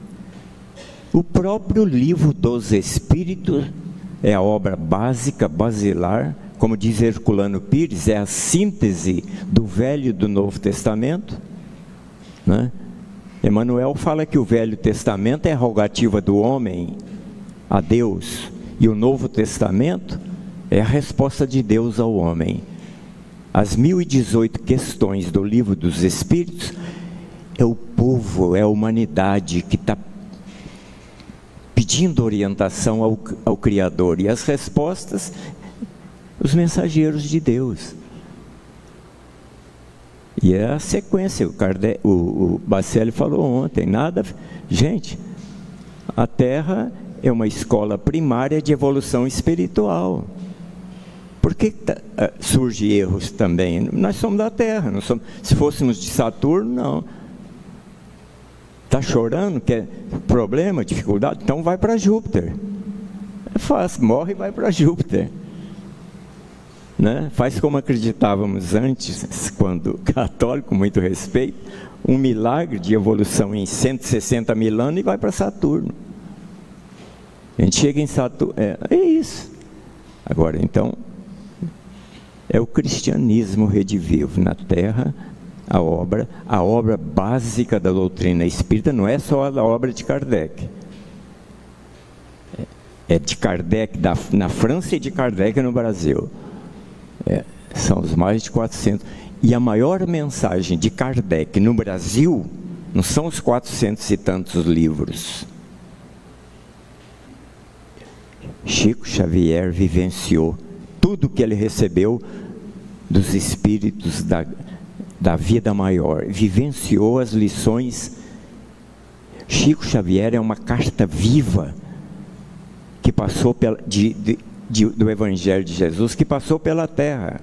O próprio Livro dos Espíritos é a obra básica, basilar, como diz Herculano Pires, é a síntese do Velho e do Novo Testamento, né? Emmanuel fala que o Velho Testamento é a rogativa do homem a Deus, e o Novo Testamento é a resposta de Deus ao homem. As 1018 questões do Livro dos Espíritos é o povo, é a humanidade que está pedindo orientação ao Criador, e as respostas, os mensageiros de Deus. E é a sequência. O Bacelli falou ontem, gente, a Terra é uma escola primária de evolução espiritual. Por que surgem erros também? Nós somos da Terra, não somos, se fôssemos de Saturno, não. Está chorando, quer problema, dificuldade? Então vai para Júpiter. É fácil, morre e vai para Júpiter. Né? Faz como acreditávamos antes, quando católico, com muito respeito, um milagre de evolução em 160 mil anos e vai para Saturno. A gente chega em Saturno, é isso. Agora, então, é o cristianismo redivivo na Terra. A obra básica da doutrina espírita não é só a obra de Kardec. É de Kardec na França e de Kardec no Brasil. São os mais de 400. E a maior mensagem de Kardec no Brasil não são os 400 e tantos livros. Chico Xavier vivenciou tudo que ele recebeu dos espíritos da vida maior, vivenciou as lições. Chico Xavier é uma carta viva que passou do Evangelho de Jesus, que passou pela terra.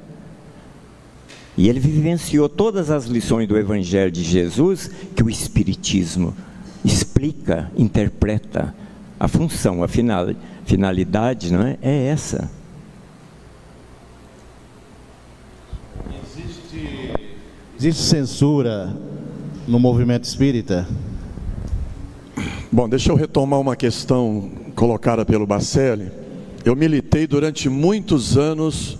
E ele vivenciou todas as lições do Evangelho de Jesus que o Espiritismo explica, interpreta. A função, a finalidade, não é? É essa. Existe censura no movimento espírita? Bom, deixa eu retomar uma questão colocada pelo Bacelli. Eu militei durante muitos anos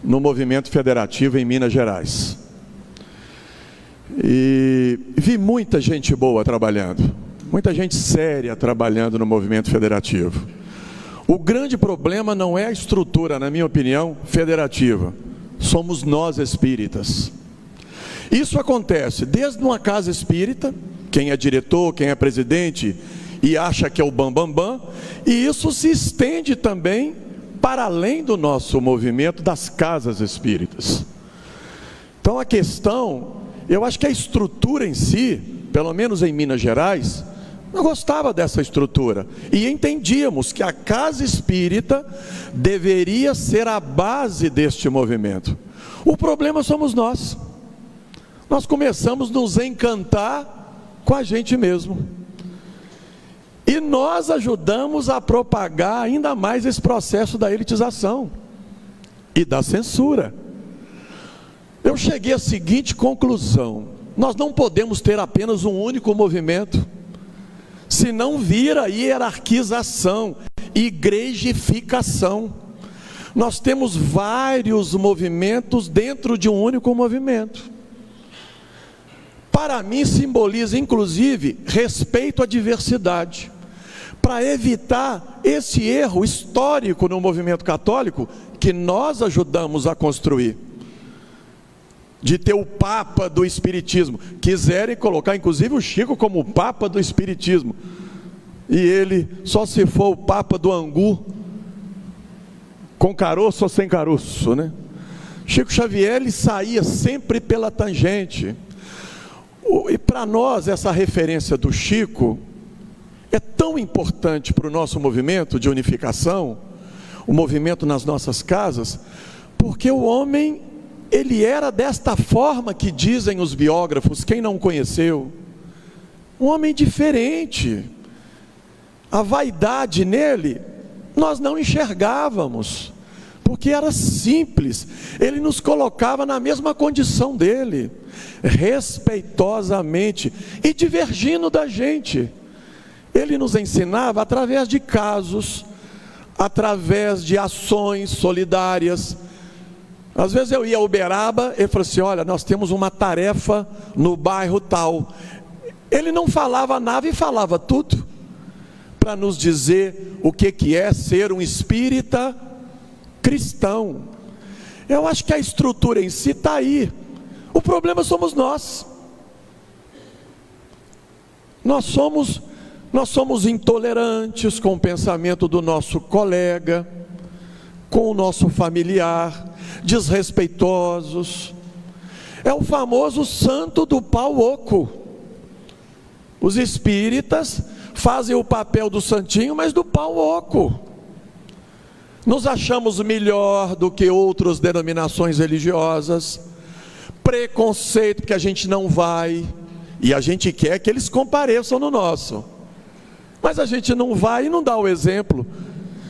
no movimento federativo em Minas Gerais. E vi muita gente boa trabalhando, muita gente séria trabalhando no movimento federativo. O grande problema não é a estrutura, na minha opinião, federativa. Somos nós espíritas. Isso acontece desde uma casa espírita, quem é diretor, quem é presidente, e acha que é o bambambam, e isso se estende também para além do nosso movimento das casas espíritas. Então a questão, eu acho que a estrutura em si, pelo menos em Minas Gerais, eu gostava dessa estrutura, e entendíamos que a casa espírita deveria ser a base deste movimento. O problema somos nós. Nós começamos a nos encantar com a gente mesmo. E nós ajudamos a propagar ainda mais esse processo da elitização e da censura. Eu cheguei à seguinte conclusão: nós não podemos ter apenas um único movimento, senão vira hierarquização, igrejificação. Nós temos vários movimentos dentro de um único movimento. Para mim simboliza inclusive respeito à diversidade, para evitar esse erro histórico no movimento católico que nós ajudamos a construir, de ter o Papa do Espiritismo. Quiserem colocar inclusive o Chico como o Papa do Espiritismo, e ele só se for o Papa do Angu, com caroço ou sem caroço, né? Chico Xavier, ele saía sempre pela tangente. E para nós essa referência do Chico é tão importante para o nosso movimento de unificação, o movimento nas nossas casas, porque o homem, ele era desta forma que dizem os biógrafos, quem não conheceu, um homem diferente. A vaidade nele nós não enxergávamos, porque era simples. Ele nos colocava na mesma condição dele, respeitosamente e divergindo da gente. Ele nos ensinava através de casos, através de ações solidárias. Às vezes eu ia a Uberaba, ele falou assim: olha, nós temos uma tarefa no bairro tal. Ele não falava nada e falava tudo, para nos dizer o que é ser um espírita cristão. Eu acho que a estrutura em si está aí. O problema somos nós. Nós somos intolerantes com o pensamento do nosso colega, com o nosso familiar, desrespeitosos. É o famoso santo do pau oco. Os espíritas fazem o papel do santinho, mas do pau oco. Nos achamos melhor do que outras denominações religiosas, preconceito porque a gente não vai, e a gente quer que eles compareçam no nosso, mas a gente não vai e não dá o exemplo.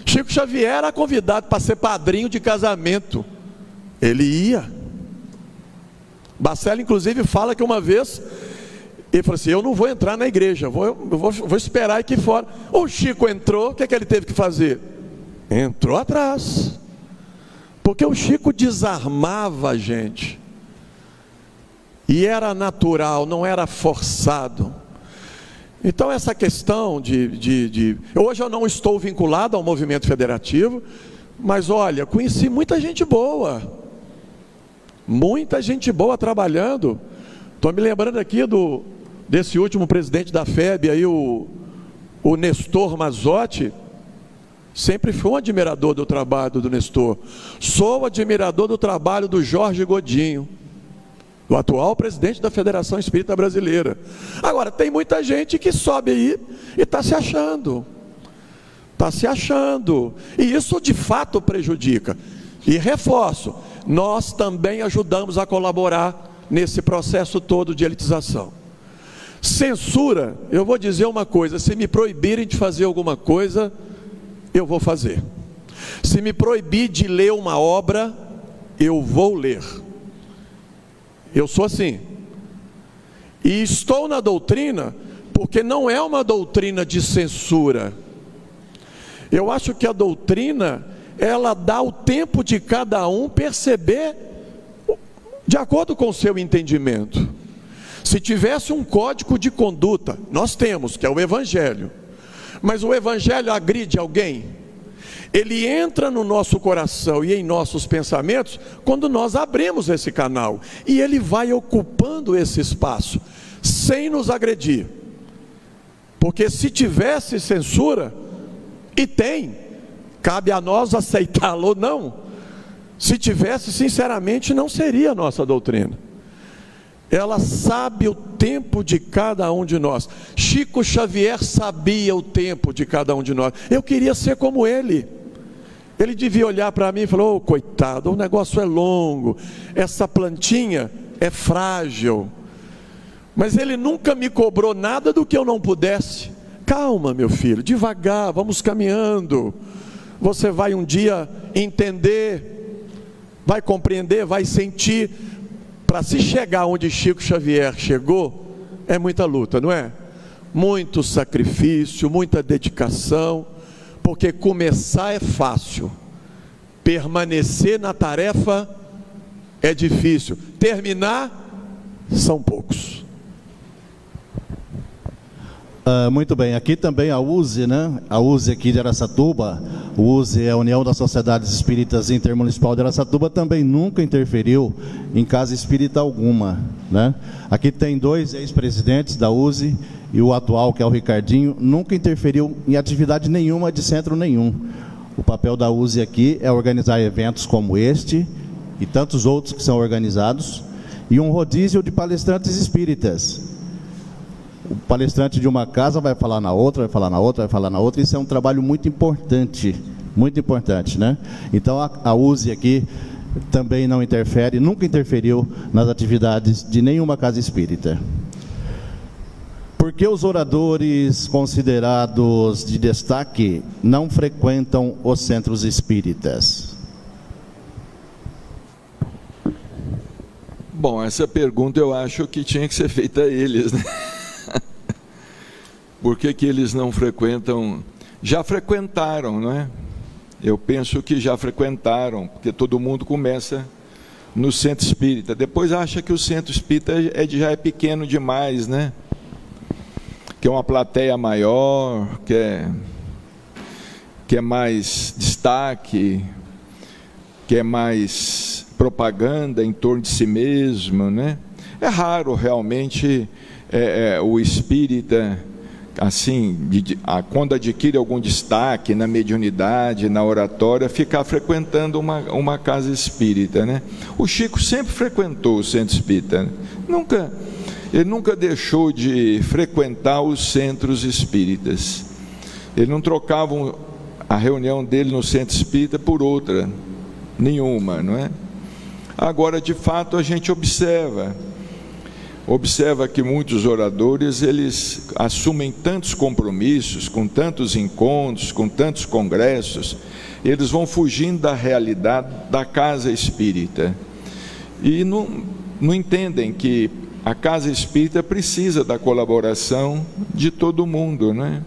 Chico Xavier era convidado para ser padrinho de casamento, ele ia. Bacelli inclusive fala que uma vez ele falou assim: eu não vou entrar na igreja, vou esperar aqui fora. O Chico entrou, o que ele teve que fazer? Entrou atrás, porque o Chico desarmava a gente, e era natural, não era forçado. Então essa questão hoje eu não estou vinculado ao movimento federativo, mas olha, conheci muita gente boa, muita gente boa trabalhando. Estou me lembrando aqui desse último presidente da FEB, aí, o Nestor Mazzotti. Sempre fui um admirador do trabalho do Nestor. Sou admirador do trabalho do Jorge Godinho, o atual presidente da Federação Espírita Brasileira. Agora, tem muita gente que sobe aí e está se achando. Está se achando. E isso de fato prejudica. E reforço, nós também ajudamos a colaborar nesse processo todo de elitização. Censura, eu vou dizer uma coisa: se me proibirem de fazer alguma coisa, eu vou fazer. Se me proibir de ler uma obra, eu vou ler. Eu sou assim. E estou na doutrina porque não é uma doutrina de censura. Eu acho que a doutrina, ela dá o tempo de cada um perceber de acordo com o seu entendimento. Se tivesse um código de conduta, nós temos, que é o Evangelho. Mas o Evangelho agride alguém? Ele entra no nosso coração e em nossos pensamentos quando nós abrimos esse canal. E ele vai ocupando esse espaço, sem nos agredir. Porque se tivesse censura, e tem, cabe a nós aceitá-lo ou não. Se tivesse, sinceramente, não seria a nossa doutrina. Ela sabe o tempo de cada um de nós. Chico Xavier sabia o tempo de cada um de nós. Eu queria ser como ele. Ele devia olhar para mim e falar: oh, coitado, o negócio é longo, essa plantinha é frágil. Mas ele nunca me cobrou nada do que eu não pudesse. Calma, meu filho, devagar, vamos caminhando. Você vai um dia entender, vai compreender, vai sentir. Para se chegar onde Chico Xavier chegou, é muita luta, não é? Muito sacrifício, muita dedicação, porque começar é fácil, permanecer na tarefa é difícil, terminar são poucos. Muito bem, aqui também a USE, né? A USE aqui de Araçatuba, o USE é a União das Sociedades Espíritas Intermunicipal de Araçatuba, também nunca interferiu em casa espírita alguma, né? Aqui tem 2 ex-presidentes da USE e o atual, que é o Ricardinho, nunca interferiu em atividade nenhuma de centro nenhum. O papel da USE aqui é organizar eventos como este e tantos outros que são organizados, e um rodízio de palestrantes espíritas. O palestrante de uma casa vai falar na outra, vai falar na outra, vai falar na outra. Isso é um trabalho muito importante, né? Então a USE aqui também não interfere, nunca interferiu nas atividades de nenhuma casa espírita. Por que os oradores considerados de destaque não frequentam os centros espíritas? Bom, essa pergunta eu acho que tinha que ser feita a eles, né? Por que eles não frequentam? Já frequentaram, não é? Eu penso que já frequentaram, porque todo mundo começa no centro espírita. Depois acha que o centro espírita já é pequeno demais, né? Que é uma plateia maior, que é mais destaque, que é mais propaganda em torno de si mesmo, né? É raro realmente o espírita, assim, quando adquire algum destaque na mediunidade, na oratória, ficar frequentando uma casa espírita, né? O Chico sempre frequentou o centro espírita, né? Ele nunca deixou de frequentar os centros espíritas. Ele não trocava a reunião dele no centro espírita por outra nenhuma, não é? Agora, de fato, a gente observa que muitos oradores, eles assumem tantos compromissos, com tantos encontros, com tantos congressos, eles vão fugindo da realidade da casa espírita e não entendem que a casa espírita precisa da colaboração de todo mundo, né?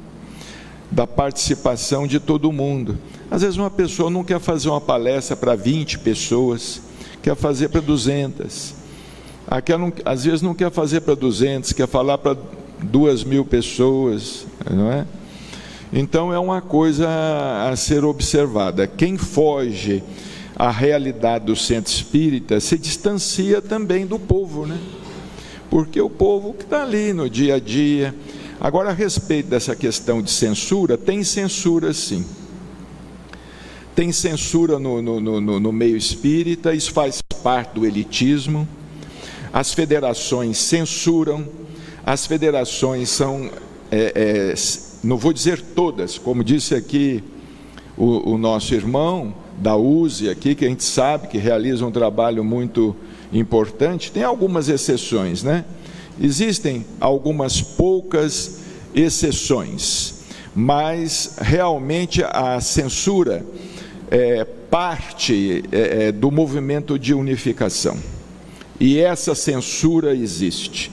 Da participação de todo mundo. Às vezes uma pessoa não quer fazer uma palestra para 20 pessoas, quer fazer para 200. Às vezes não quer fazer para 200, quer falar para 2.000 pessoas, não é? Então é uma coisa a ser observada. Quem foge a realidade do centro espírita se distancia também do povo, né? Porque o povo que está ali no dia a dia. Agora, a respeito dessa questão de censura, tem censura sim. Tem censura no meio espírita, isso faz parte do elitismo. As federações censuram, as federações são, não vou dizer todas, como disse aqui o nosso irmão da USE aqui, que a gente sabe que realiza um trabalho muito importante, tem algumas exceções, né? Existem algumas poucas exceções, mas realmente a censura é parte do movimento de unificação, e essa censura existe.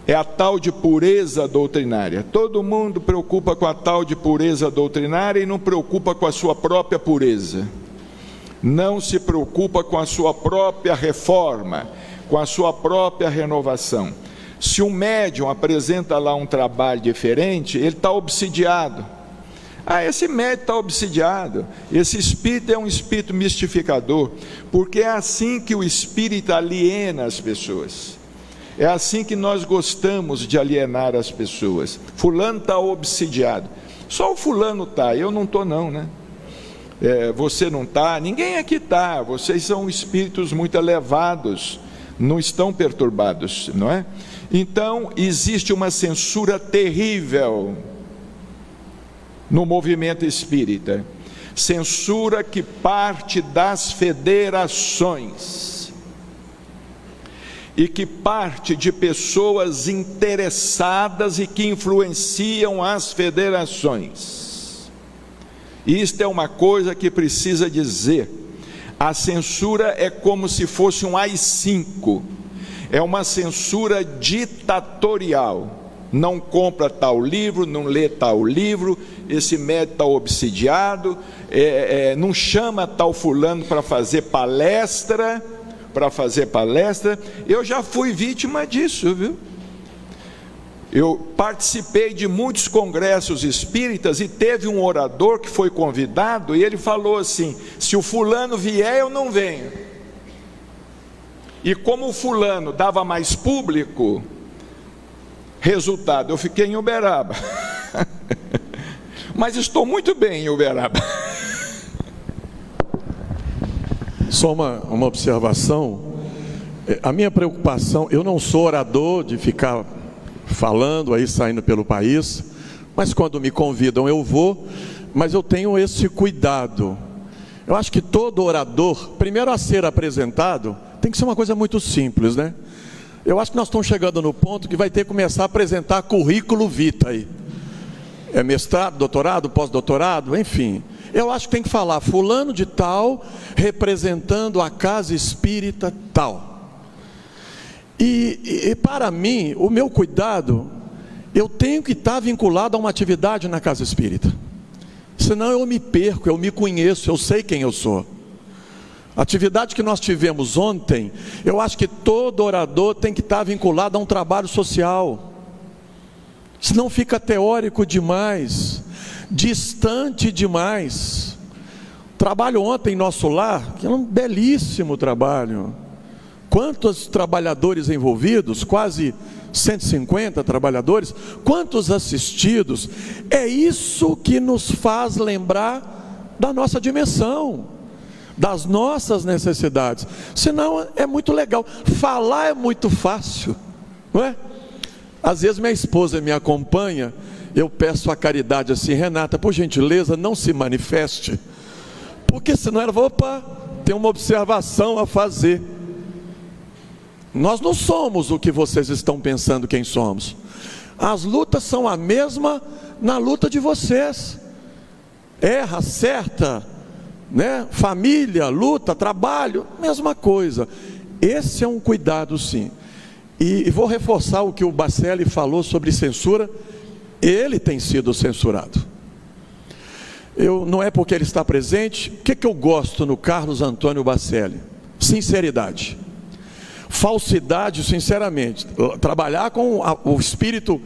É a tal de pureza doutrinária. Todo mundo preocupa com a tal de pureza doutrinária e não preocupa com a sua própria pureza. Não se preocupa com a sua própria reforma, com a sua própria renovação. Se um médium apresenta lá um trabalho diferente, ele está obsidiado. Esse médium está obsidiado. Esse espírito é um espírito mistificador, porque é assim que o espírito aliena as pessoas. É assim que nós gostamos de alienar as pessoas. Fulano está obsidiado. Só o fulano está, eu não estou não, né? Você não está, ninguém aqui está. Vocês são espíritos muito elevados, não estão perturbados, não é? Então, existe uma censura terrível no movimento espírita. Censura que parte das federações e que parte de pessoas interessadas e que influenciam as federações. Isto é uma coisa que precisa dizer. A censura é como se fosse um AI-5, é uma censura ditatorial. Não compra tal livro, não lê tal livro, esse médium está obsidiado, não chama tal fulano para fazer palestra, Eu já fui vítima disso, viu? Eu participei de muitos congressos espíritas e teve um orador que foi convidado e ele falou assim: se o fulano vier, eu não venho. E como o fulano dava mais público, resultado, eu fiquei em Uberaba. Mas estou muito bem em Uberaba. Só uma observação. A minha preocupação, eu não sou orador de ficar falando aí, saindo pelo país, mas quando me convidam eu vou, mas eu tenho esse cuidado. Eu acho que todo orador, primeiro a ser apresentado, tem que ser uma coisa muito simples, né? Eu acho que nós estamos chegando no ponto que vai ter que começar a apresentar currículo vitae aí. É mestrado, doutorado, pós-doutorado, enfim. Eu acho que tem que falar fulano de tal, representando a casa espírita tal. E para mim, o meu cuidado, eu tenho que estar vinculado a uma atividade na casa espírita. Senão eu me perco, eu me conheço, eu sei quem eu sou. A atividade que nós tivemos ontem, eu acho que todo orador tem que estar vinculado a um trabalho social. Senão fica teórico demais, distante demais. Trabalho ontem em nosso lar, que é um belíssimo trabalho. Quantos trabalhadores envolvidos? Quase 150 trabalhadores. Quantos assistidos? É isso que nos faz lembrar da nossa dimensão, das nossas necessidades. Senão é muito legal. Falar é muito fácil, não é? Às vezes minha esposa me acompanha, eu peço a caridade assim: Renata, por gentileza, não se manifeste, porque senão ela vai, opa, tem uma observação a fazer. Nós não somos o que vocês estão pensando quem somos. As lutas são a mesma na luta de vocês. Erra, acerta, né? Família, luta, trabalho, mesma coisa. Esse é um cuidado, sim. E vou reforçar o que o Bacelli falou sobre censura. Ele tem sido censurado. Não é porque ele está presente. O que eu gosto no Carlos Antônio Bacelli? Sinceridade. Falsidade, sinceramente. Trabalhar com o espírito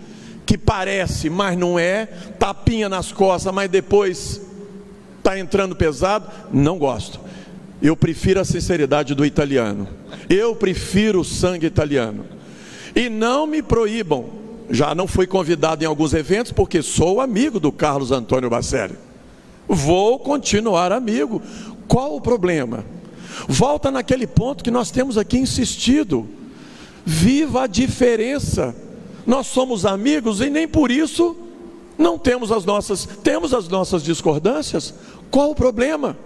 que parece, mas não é. Tapinha nas costas, mas depois está entrando pesado. Não gosto. Eu prefiro a sinceridade do italiano. Eu prefiro o sangue italiano. E não me proíbam. Já não fui convidado em alguns eventos porque sou amigo do Carlos Antônio Bacelli. Vou continuar amigo. Qual o problema? Volta naquele ponto que nós temos aqui insistido. Viva a diferença. Nós somos amigos e nem por isso não temos as nossas discordâncias. Qual o problema?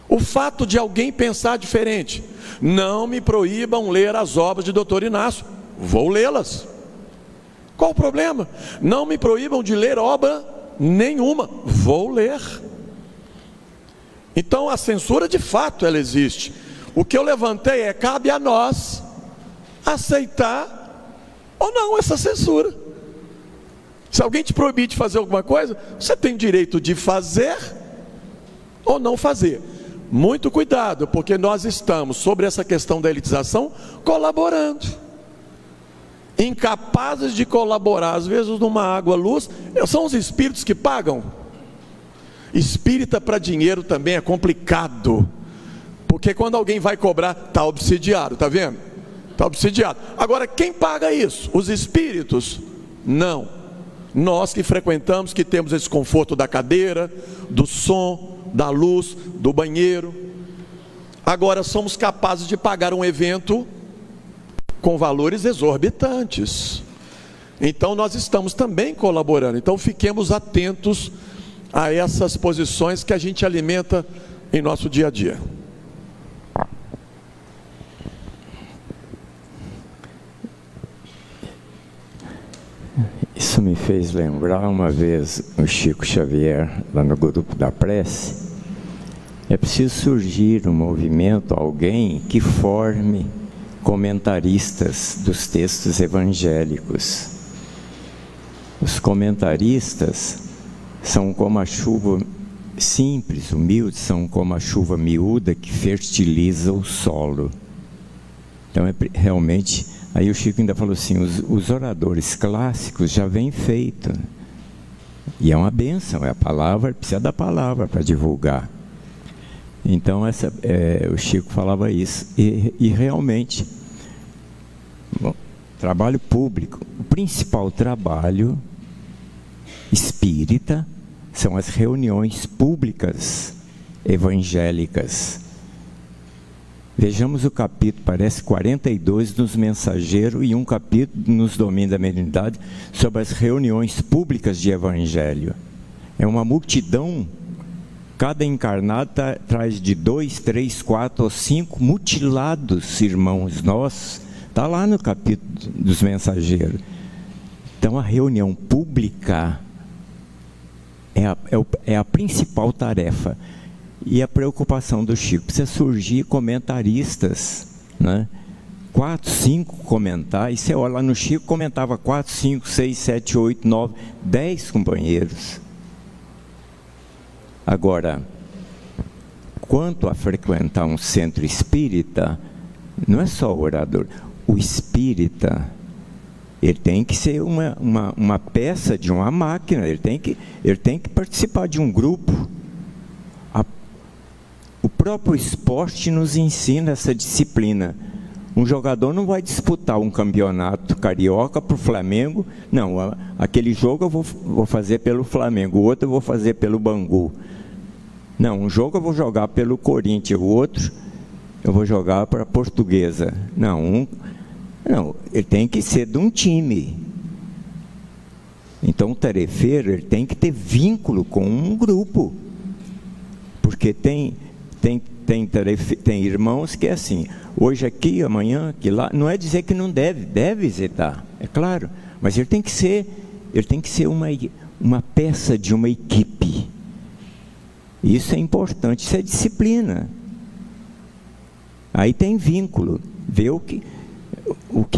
O fato de alguém pensar diferente. Não me proíbam ler as obras de Dr. Inácio. Vou lê-las. Qual o problema? Não me proíbam de ler obra nenhuma. Vou ler. Então a censura de fato ela existe. O que eu levantei é: cabe a nós aceitar ou não essa censura. Se alguém te proibir de fazer alguma coisa, você tem direito de fazer ou não fazer. Muito cuidado, porque nós estamos, sobre essa questão da elitização, colaborando. Incapazes de colaborar, às vezes numa água-luz, são os espíritos que pagam. Espírita para dinheiro também é complicado, porque quando alguém vai cobrar, está obsidiado, está vendo? Está obsidiado. Agora, quem paga isso? Os espíritos? Não. Nós que frequentamos, que temos esse conforto da cadeira, do som, da luz, do banheiro. Agora somos capazes de pagar um evento com valores exorbitantes. Então nós estamos também colaborando. Então fiquemos atentos a essas posições que a gente alimenta em nosso dia a dia. Isso me fez lembrar uma vez o Chico Xavier, lá no grupo da prece. É preciso surgir um movimento, alguém que forme comentaristas dos textos evangélicos. Os comentaristas são como a chuva simples, humildes, são como a chuva miúda que fertiliza o solo. Então realmente, aí o Chico ainda falou assim, os oradores clássicos já vêm feito, e é uma bênção, é a palavra, precisa da palavra para divulgar. Então o Chico falava isso, e realmente, bom, trabalho público, o principal trabalho espírita são as reuniões públicas evangélicas. Vejamos o capítulo, parece 42 nos Mensageiros e um capítulo nos Domínios da Mediunidade sobre as reuniões públicas de evangelho. É uma multidão, cada encarnado traz de 2, 3, 4 ou 5 mutilados irmãos nossos, está lá no capítulo dos Mensageiros. Então a reunião pública é a principal tarefa. E a preocupação do Chico, precisa surgir comentaristas, né? 4, 5 comentários. Você olha lá no Chico, comentava 4, 5, 6, 7, 8, 9, 10 companheiros. Agora, quanto a frequentar um centro espírita, não é só o orador. O espírita, ele tem que ser uma peça de uma máquina, ele tem que participar de um grupo. O próprio esporte nos ensina essa disciplina. Um jogador não vai disputar um campeonato carioca para o Flamengo. Não, aquele jogo eu vou fazer pelo Flamengo, o outro eu vou fazer pelo Bangu. Não, um jogo eu vou jogar pelo Corinthians, o outro eu vou jogar para a Portuguesa. Não, ele tem que ser de um time. Então o tarefeiro ele tem que ter vínculo com um grupo. Porque tem irmãos que é assim, hoje aqui, amanhã aqui lá, não é dizer que não deve visitar, é claro, mas ele tem que ser uma peça de uma equipe. Isso é importante, isso é disciplina. Aí tem vínculo, vê o que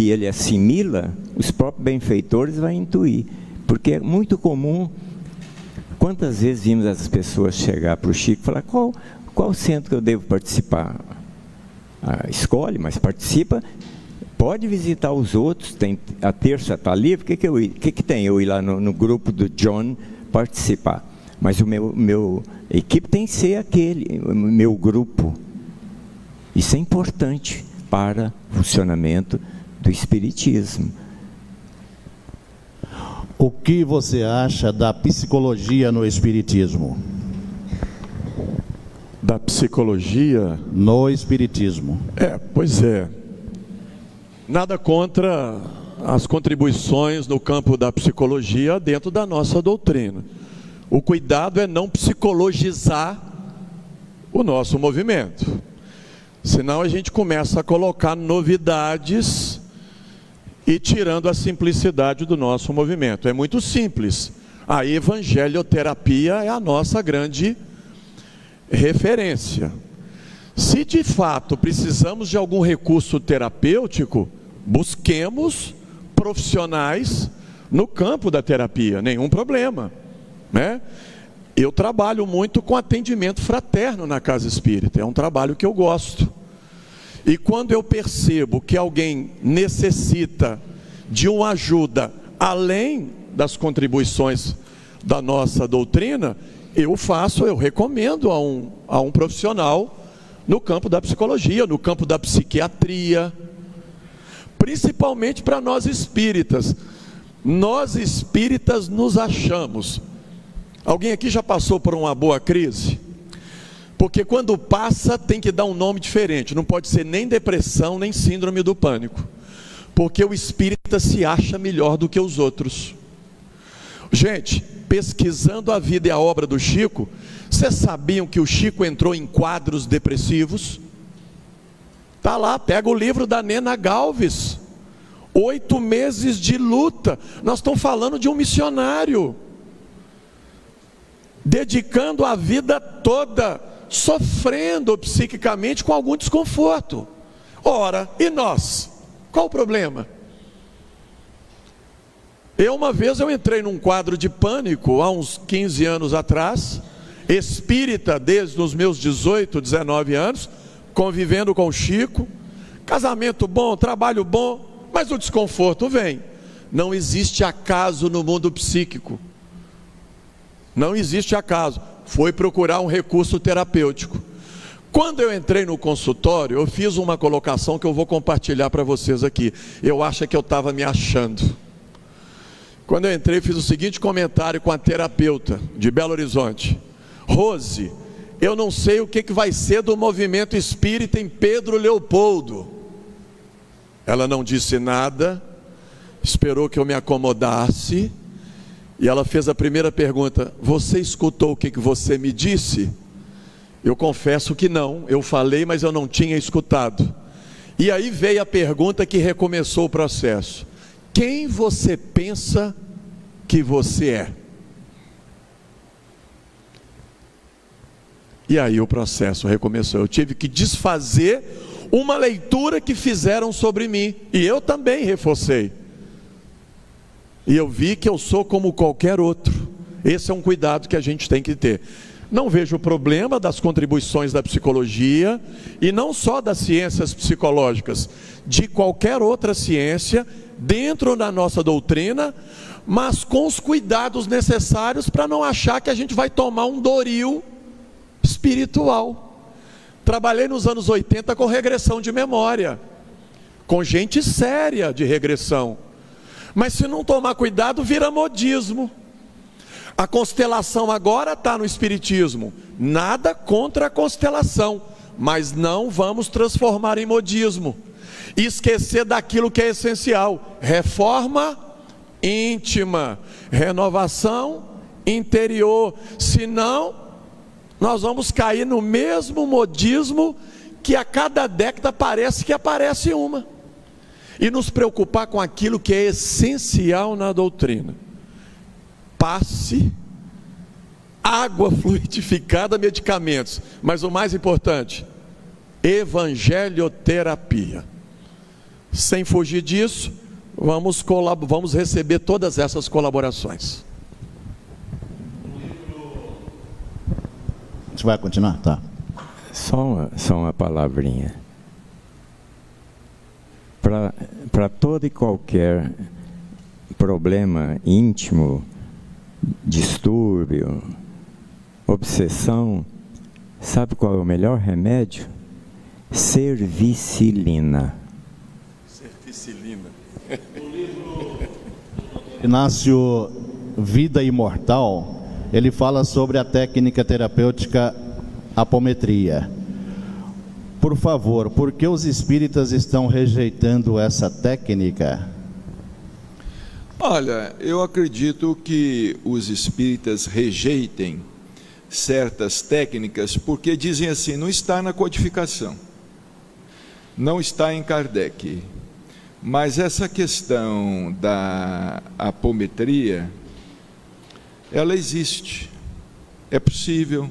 ele assimila, os próprios benfeitores vão intuir, porque é muito comum. Quantas vezes vimos as pessoas chegar para o Chico e falar, qual centro que eu devo participar? Escolhe, mas participa, pode visitar os outros, a terça está livre, o que tem eu ir lá no grupo do John participar? Mas equipe tem que ser aquele, o meu grupo. Isso é importante para o funcionamento do espiritismo. O que você acha da psicologia no espiritismo? Da psicologia? No espiritismo. Pois é. Nada contra as contribuições no campo da psicologia dentro da nossa doutrina. O cuidado é não psicologizar o nosso movimento. Senão a gente começa a colocar novidades e tirando a simplicidade do nosso movimento. É muito simples. A evangelioterapia é a nossa grande referência. Se de fato precisamos de algum recurso terapêutico, busquemos profissionais no campo da terapia, nenhum problema, né? Eu trabalho muito com atendimento fraterno na casa espírita, é um trabalho que eu gosto. E quando eu percebo que alguém necessita de uma ajuda além das contribuições da nossa doutrina, eu recomendo a um profissional no campo da psicologia, no campo da psiquiatria, principalmente para nós espíritas. Nós espíritas nos achamos. Alguém aqui já passou por uma boa crise? Porque quando passa tem que dar um nome diferente, não pode ser nem depressão, nem síndrome do pânico, porque o espírita se acha melhor do que os outros. Gente, pesquisando a vida e a obra do Chico, vocês sabiam que o Chico entrou em quadros depressivos? Está lá, pega o livro da Nena Galves, 8 meses de luta. Nós estamos falando de um missionário, dedicando a vida toda, sofrendo psiquicamente com algum desconforto. Ora, e nós? Qual o problema? Uma vez eu entrei num quadro de pânico, há uns 15 anos atrás, espírita desde os meus 18, 19 anos, convivendo com o Chico, casamento bom, trabalho bom, mas o desconforto vem. Não existe acaso no mundo psíquico. Não existe acaso. Foi procurar um recurso terapêutico. Quando eu entrei no consultório, eu fiz uma colocação que eu vou compartilhar para vocês aqui. Eu acho que eu estava me achando. Quando eu entrei, fiz o seguinte comentário com a terapeuta de Belo Horizonte: Rose, eu não sei o que vai ser do movimento espírita em Pedro Leopoldo. Ela não disse nada, esperou que eu me acomodasse, e ela fez a primeira pergunta: você escutou o que você me disse? Eu confesso que não, eu falei, mas eu não tinha escutado. E aí veio a pergunta que recomeçou o processo: quem você pensa que você é? E aí o processo recomeçou. Eu tive que desfazer uma leitura que fizeram sobre mim, e eu também reforcei. E eu vi que eu sou como qualquer outro. Esse é um cuidado que a gente tem que ter. Não vejo o problema das contribuições da psicologia, e não só das ciências psicológicas, de qualquer outra ciência, dentro da nossa doutrina, mas com os cuidados necessários para não achar que a gente vai tomar um Doril espiritual. Trabalhei nos anos 80 com regressão de memória, com gente séria de regressão, mas se não tomar cuidado vira modismo. A constelação agora está no espiritismo, nada contra a constelação, mas não vamos transformar em modismo e esquecer daquilo que é essencial: reforma íntima, renovação interior. Senão nós vamos cair no mesmo modismo que a cada década parece que aparece uma, e nos preocupar com aquilo que é essencial na doutrina: passe, água fluidificada, medicamentos, mas o mais importante, evangelioterapia. Sem fugir disso, vamos receber todas essas colaborações. A gente vai continuar? Tá. Só uma palavrinha. Para todo e qualquer problema íntimo, distúrbio, obsessão, sabe qual é o melhor remédio? Servicilina. Servicilina. Inácio Vida Imortal, ele fala sobre a técnica terapêutica apometria. Por favor, por que os espíritas estão rejeitando essa técnica? Olha, eu acredito que os espíritas rejeitem certas técnicas porque dizem assim, não está na codificação, não está em Kardec. Mas essa questão da apometria, ela existe, é possível.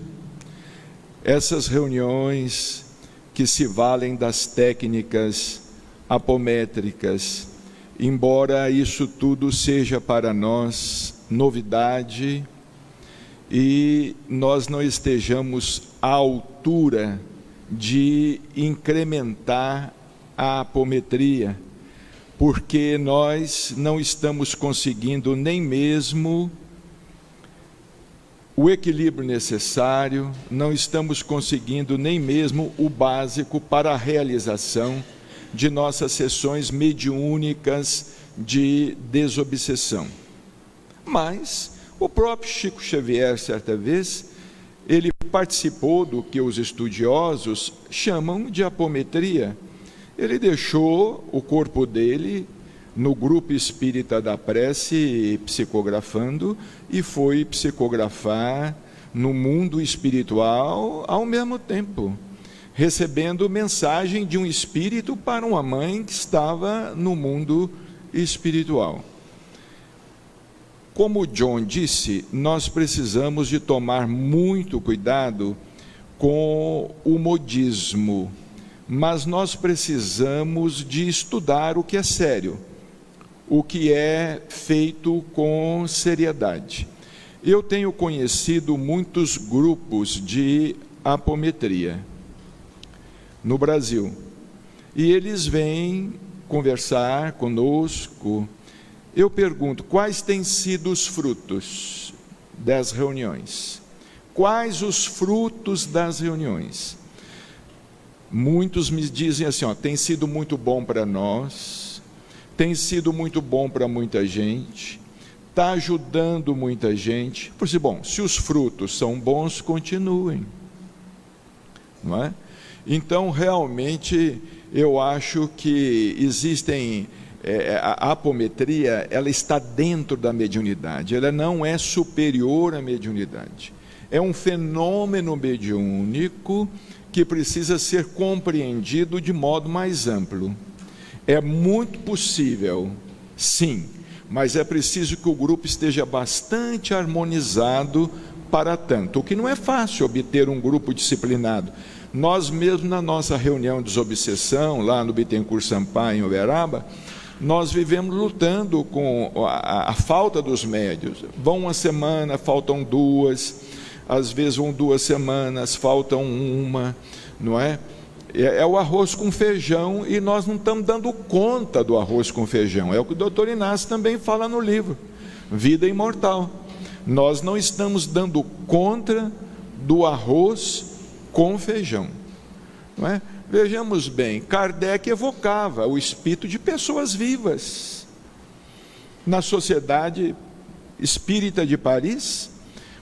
Essas reuniões que se valem das técnicas apométricas, embora isso tudo seja para nós novidade e nós não estejamos à altura de incrementar a apometria, porque nós não estamos conseguindo nem mesmo o equilíbrio necessário, não estamos conseguindo nem mesmo o básico para a realização de nossas sessões mediúnicas de desobsessão. Mas o próprio Chico Xavier, certa vez, ele participou do que os estudiosos chamam de apometria. Ele deixou o corpo dele no grupo espírita da prece psicografando e foi psicografar no mundo espiritual ao mesmo tempo, recebendo mensagem de um espírito para uma mãe que estava no mundo espiritual. Como o John disse, nós precisamos de tomar muito cuidado com o modismo, mas nós precisamos de estudar o que é sério, o que é feito com seriedade. Eu tenho conhecido muitos grupos de apometria no Brasil, e eles vêm conversar conosco. Eu pergunto, quais têm sido os frutos das reuniões? Quais os frutos das reuniões? Muitos me dizem assim, tem sido muito bom para nós, tem sido muito bom para muita gente, está ajudando muita gente. Por isso, bom, se os frutos são bons, continuem, não é? Então, realmente, eu acho que existem, a apometria, ela está dentro da mediunidade, ela não é superior à mediunidade. É um fenômeno mediúnico que precisa ser compreendido de modo mais amplo. É muito possível, sim, mas é preciso que o grupo esteja bastante harmonizado para tanto, o que não é fácil obter um grupo disciplinado. Nós mesmos, na nossa reunião de desobsessão, lá no Bittencourt Sampaio, em Uberaba, nós vivemos lutando com a falta dos médios. Vão uma semana, faltam duas, às vezes vão 2 semanas, faltam uma, não é? É o arroz com feijão, e nós não estamos dando conta do arroz com feijão. É o que o doutor Inácio também fala no livro, Vida Imortal. Nós não estamos dando conta do arroz com feijão, não é? Vejamos bem, Kardec evocava o espírito de pessoas vivas. Na Sociedade Espírita de Paris,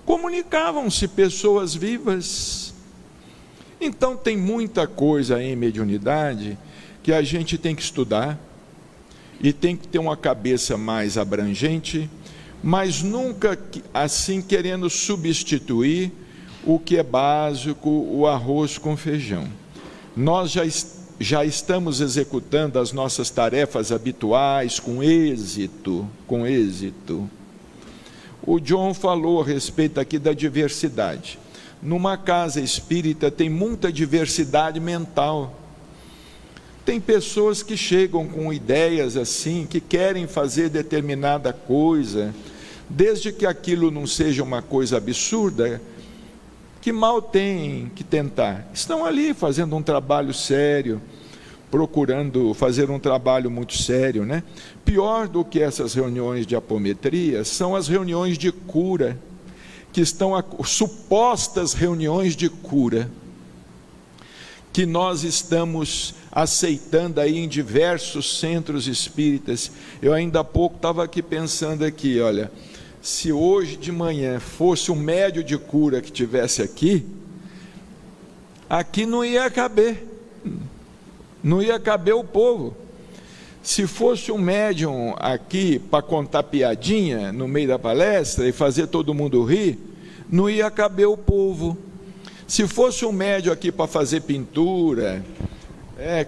comunicavam-se pessoas vivas. Então tem muita coisa em mediunidade que a gente tem que estudar e tem que ter uma cabeça mais abrangente, mas nunca assim querendo substituir o que é básico, o arroz com feijão. Nós já estamos executando as nossas tarefas habituais com êxito. O John falou a respeito aqui da diversidade. Numa casa espírita tem muita diversidade mental. Tem pessoas que chegam com ideias assim, que querem fazer determinada coisa, desde que aquilo não seja uma coisa absurda, que mal tem que tentar. Estão ali fazendo um trabalho sério, procurando fazer um trabalho muito sério, né? Pior do que essas reuniões de apometria são as reuniões de cura, que estão supostas reuniões de cura, que nós estamos aceitando aí em diversos centros espíritas. Eu ainda há pouco estava aqui pensando aqui, olha, se hoje de manhã fosse um médium de cura que tivesse aqui não ia caber, não ia caber o povo. Se fosse um médium aqui para contar piadinha no meio da palestra e fazer todo mundo rir, não ia caber o povo. Se fosse um médium aqui para fazer pintura,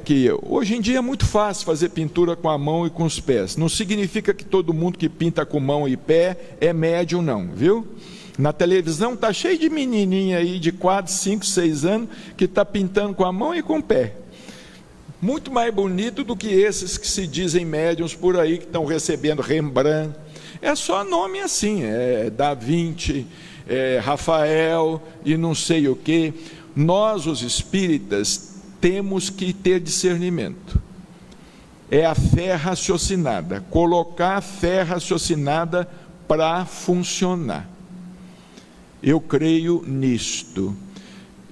que hoje em dia é muito fácil fazer pintura com a mão e com os pés. Não significa que todo mundo que pinta com mão e pé é médium não, viu? Na televisão está cheio de menininha aí de 4, 5, 6 anos que está pintando com a mão e com o pé. Muito mais bonito do que esses que se dizem médiuns por aí, que estão recebendo Rembrandt. É só nome assim, Da Vinci, Rafael e não sei o que. Nós, os espíritas, temos que ter discernimento. É a fé raciocinada, colocar a fé raciocinada para funcionar. Eu creio nisto.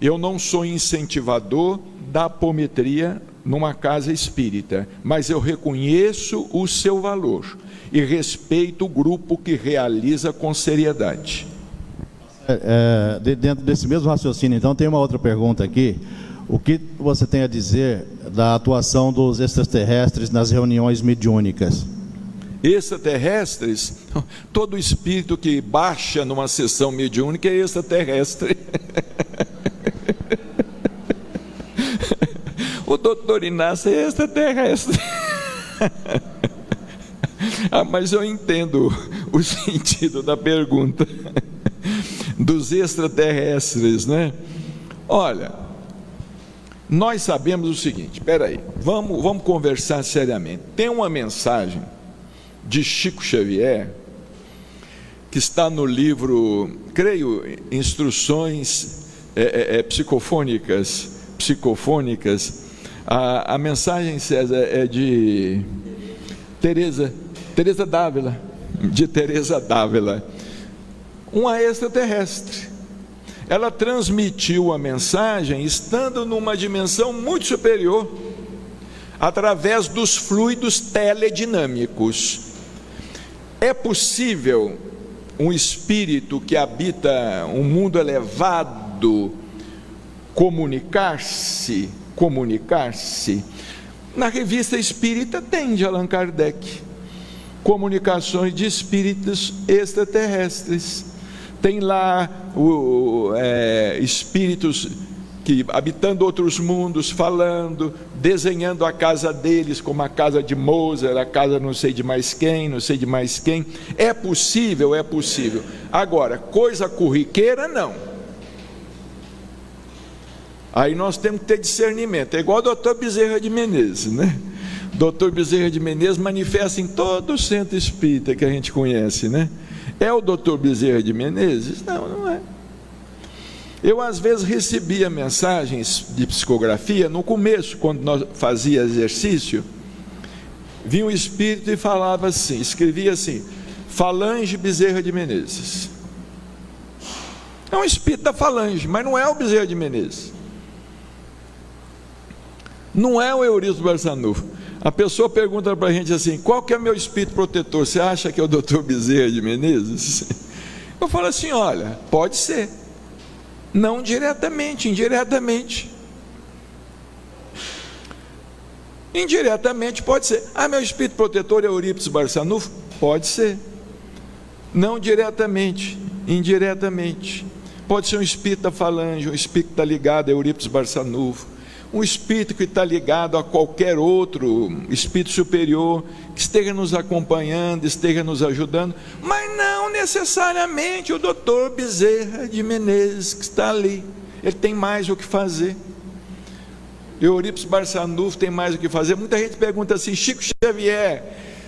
Eu não sou incentivador da apometria numa casa espírita, mas eu reconheço o seu valor e respeito o grupo que realiza com seriedade. Dentro desse mesmo raciocínio, então, tem uma outra pergunta aqui. O que você tem a dizer da atuação dos extraterrestres nas reuniões mediúnicas? Extraterrestres? Todo espírito que baixa numa sessão mediúnica é extraterrestre. O doutor Inácio é extraterrestre. Mas eu entendo o sentido da pergunta dos extraterrestres, né? Olha, nós sabemos o seguinte, espera aí, vamos conversar seriamente. Tem uma mensagem de Chico Xavier que está no livro, creio, Instruções psicofônicas. A mensagem, César, é de Teresa Dávila, uma extraterrestre. Ela transmitiu a mensagem estando numa dimensão muito superior, através dos fluidos teledinâmicos. É possível um espírito que habita um mundo elevado comunicar-se? Na Revista Espírita tem, de Allan Kardec, comunicações de espíritos extraterrestres. Tem lá espíritos que habitando outros mundos, falando, desenhando a casa deles como a casa de Mozart, a casa não sei de mais quem. É possível. Agora, coisa corriqueira não. Aí nós temos que ter discernimento. É igual o doutor Bezerra de Menezes, né? Doutor Bezerra de Menezes manifesta em todo o centro espírita que a gente conhece, né? É o doutor Bezerra de Menezes? Não é. Eu às vezes recebia mensagens de psicografia no começo, quando nós fazia exercício, vinha um espírito e falava assim, escrevia assim, Falange Bezerra de Menezes. É um espírito da Falange, mas não é o Bezerra de Menezes. Não é o Eurípides Barçanufo. A pessoa pergunta para a gente assim, qual que é meu espírito protetor? Você acha que é o doutor Bezerra de Menezes? Eu falo assim, olha, pode ser. Não diretamente, indiretamente. Indiretamente pode ser. Meu espírito protetor é Eurípides Barçanufo? Pode ser. Não diretamente, indiretamente. Pode ser um espírito da Falange, um espírito que está ligado a Eurípides Barçanufo, um espírito que está ligado a qualquer outro espírito superior, que esteja nos acompanhando, esteja nos ajudando, mas não necessariamente o doutor Bezerra de Menezes que está ali. Ele tem mais o que fazer. Eurípides Barçanufo tem mais o que fazer. Muita gente pergunta assim, Chico Xavier,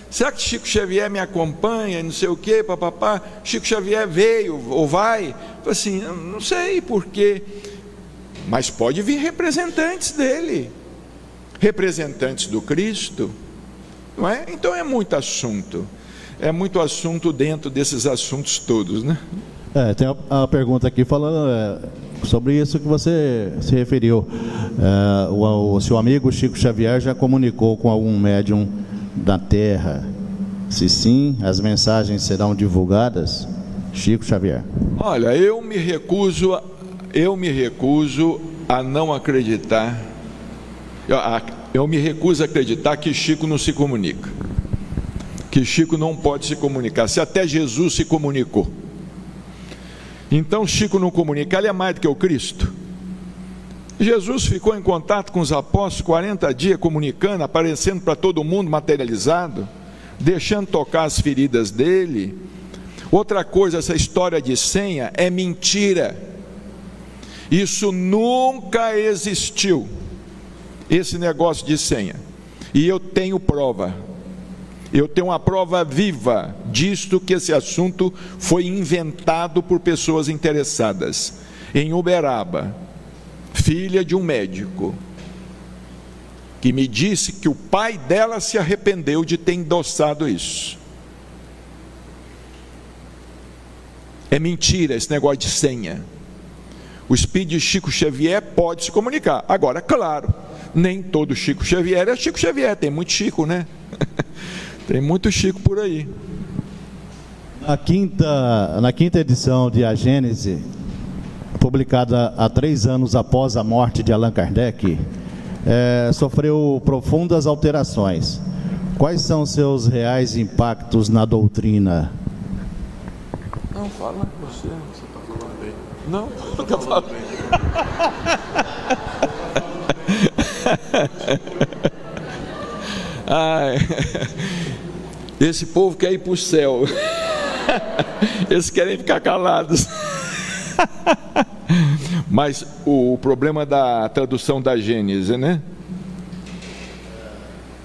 será que Chico Xavier me acompanha, não sei o que, papapá? Chico Xavier veio ou vai? Eu assim, não sei por quê, mas pode vir representantes dele, representantes do Cristo, não é? Então é muito assunto dentro desses assuntos todos, né? Tem a pergunta aqui falando sobre isso que você se referiu. O seu amigo Chico Xavier já comunicou com algum médium da Terra? Se sim, as mensagens serão divulgadas? Chico Xavier. Olha, eu me recuso a não acreditar. Eu me recuso a acreditar que Chico não se comunica. Que Chico não pode se comunicar. Se até Jesus se comunicou. Então Chico não comunica, ele é mais do que o Cristo. Jesus ficou em contato com os apóstolos 40 dias, comunicando, aparecendo para todo mundo, materializado, deixando tocar as feridas dele. Outra coisa, essa história de senha é mentira. Isso nunca existiu, esse negócio de senha. E eu tenho prova. Eu tenho uma prova viva disto, que esse assunto foi inventado por pessoas interessadas. Em Uberaba, filha de um médico, que me disse que o pai dela se arrependeu de ter endossado isso. É mentira esse negócio de senha. O espírito de Chico Xavier pode se comunicar. Agora, claro, nem todo Chico Xavier é Chico Xavier, tem muito Chico, né? Tem muito Chico por aí. Na quinta edição de A Gênese, publicada há 3 anos após a morte de Allan Kardec, sofreu profundas alterações. Quais são seus reais impactos na doutrina? Não, fala você está falando bem. Não, está falando bem. Ai, esse povo quer ir para o céu. Eles querem ficar calados. Mas o problema da tradução da Gênese, né?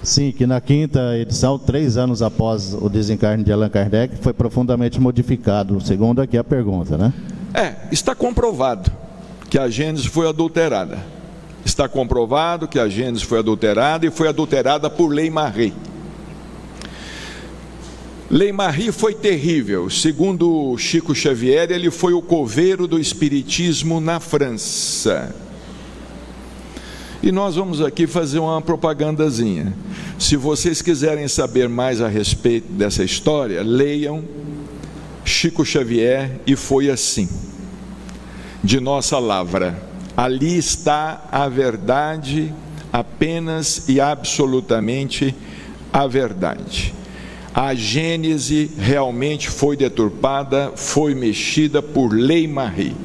Sim, que na quinta edição, 3 anos após o desencarne de Allan Kardec, foi profundamente modificado, segundo aqui a pergunta, né? Está comprovado que a Gênese foi adulterada. Está comprovado que a Gênese foi adulterada, e foi adulterada por Ley-Marie. Ley-Marie foi terrível. Segundo Chico Xavier, ele foi o coveiro do espiritismo na França. E nós vamos aqui fazer uma propagandazinha. Se vocês quiserem saber mais a respeito dessa história, leiam Chico Xavier e Foi Assim, de Nossa Lavra. Ali está a verdade, apenas e absolutamente a verdade. A Gênese realmente foi deturpada, foi mexida por Ley-Marie.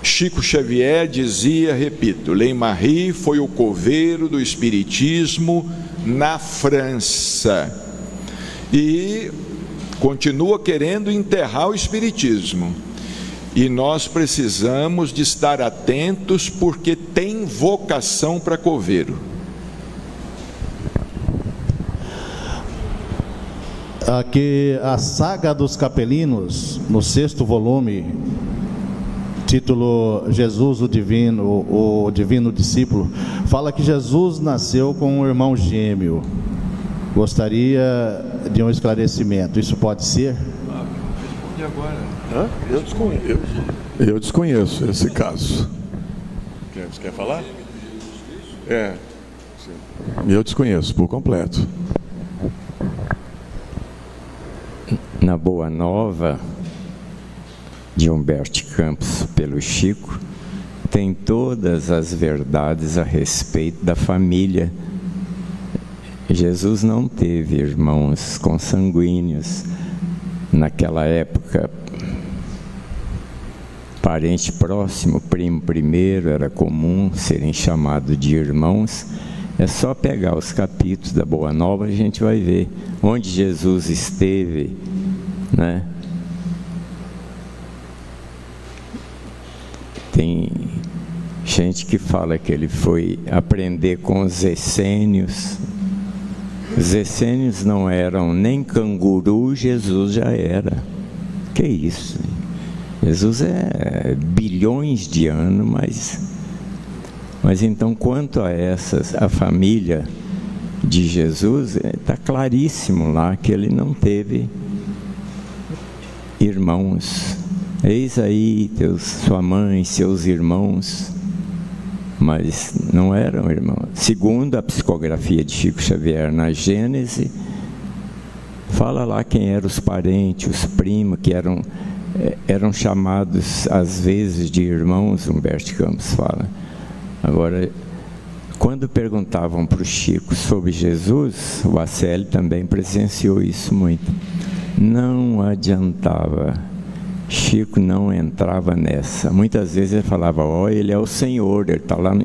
Chico Xavier dizia, repito, Ley-Marie foi o coveiro do espiritismo na França. E continua querendo enterrar o espiritismo. E nós precisamos de estar atentos, porque tem vocação para coveiro. Aqui a Saga dos Capelinos, no 6º volume, título Jesus o Divino Discípulo, fala que Jesus nasceu com um irmão gêmeo. Gostaria de um esclarecimento. Isso pode ser? Responde agora. Eu desconheço esse caso. Você quer falar? Eu desconheço por completo. Na Boa Nova, de Humberto Campos pelo Chico, tem todas as verdades a respeito da família. Jesus não teve irmãos consanguíneos. Naquela época, parente próximo, primo primeiro, era comum serem chamados de irmãos. É só pegar os capítulos da Boa Nova, a gente vai ver onde Jesus esteve, né? Tem gente que fala que ele foi aprender com os essênios. Os essênios não eram nem canguru, Jesus já era. Que isso? Jesus é bilhões de anos, mas então, quanto a a família de Jesus, está claríssimo lá que ele não teve irmãos. eis aí sua mãe, seus irmãos. Mas não eram irmãos. Segundo a psicografia de Chico Xavier na Gênese, fala lá quem eram os parentes, os primos, que eram chamados às vezes de irmãos. Humberto Campos fala. Agora, quando perguntavam para o Chico sobre Jesus, o Bacelli também presenciou isso muito. Não adiantava. Chico não entrava nessa. Muitas vezes ele falava: ó, ele é o Senhor, ele está lá,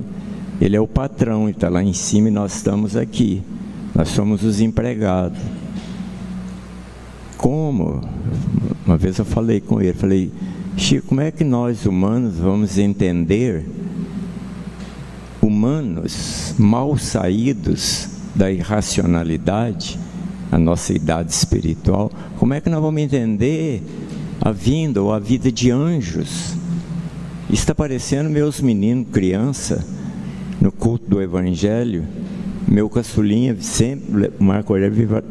ele é o patrão, ele está lá em cima e nós estamos aqui. Nós somos os empregados. Como? Uma vez eu falei com ele, falei: Chico, como é que nós humanos vamos entender humanos mal saídos da irracionalidade, a nossa idade espiritual? Como é que nós vamos entender a vinda ou a vida de anjos? Está parecendo meus meninos, criança, no culto do Evangelho. Meu caçulinha sempre, o Marco Aurélio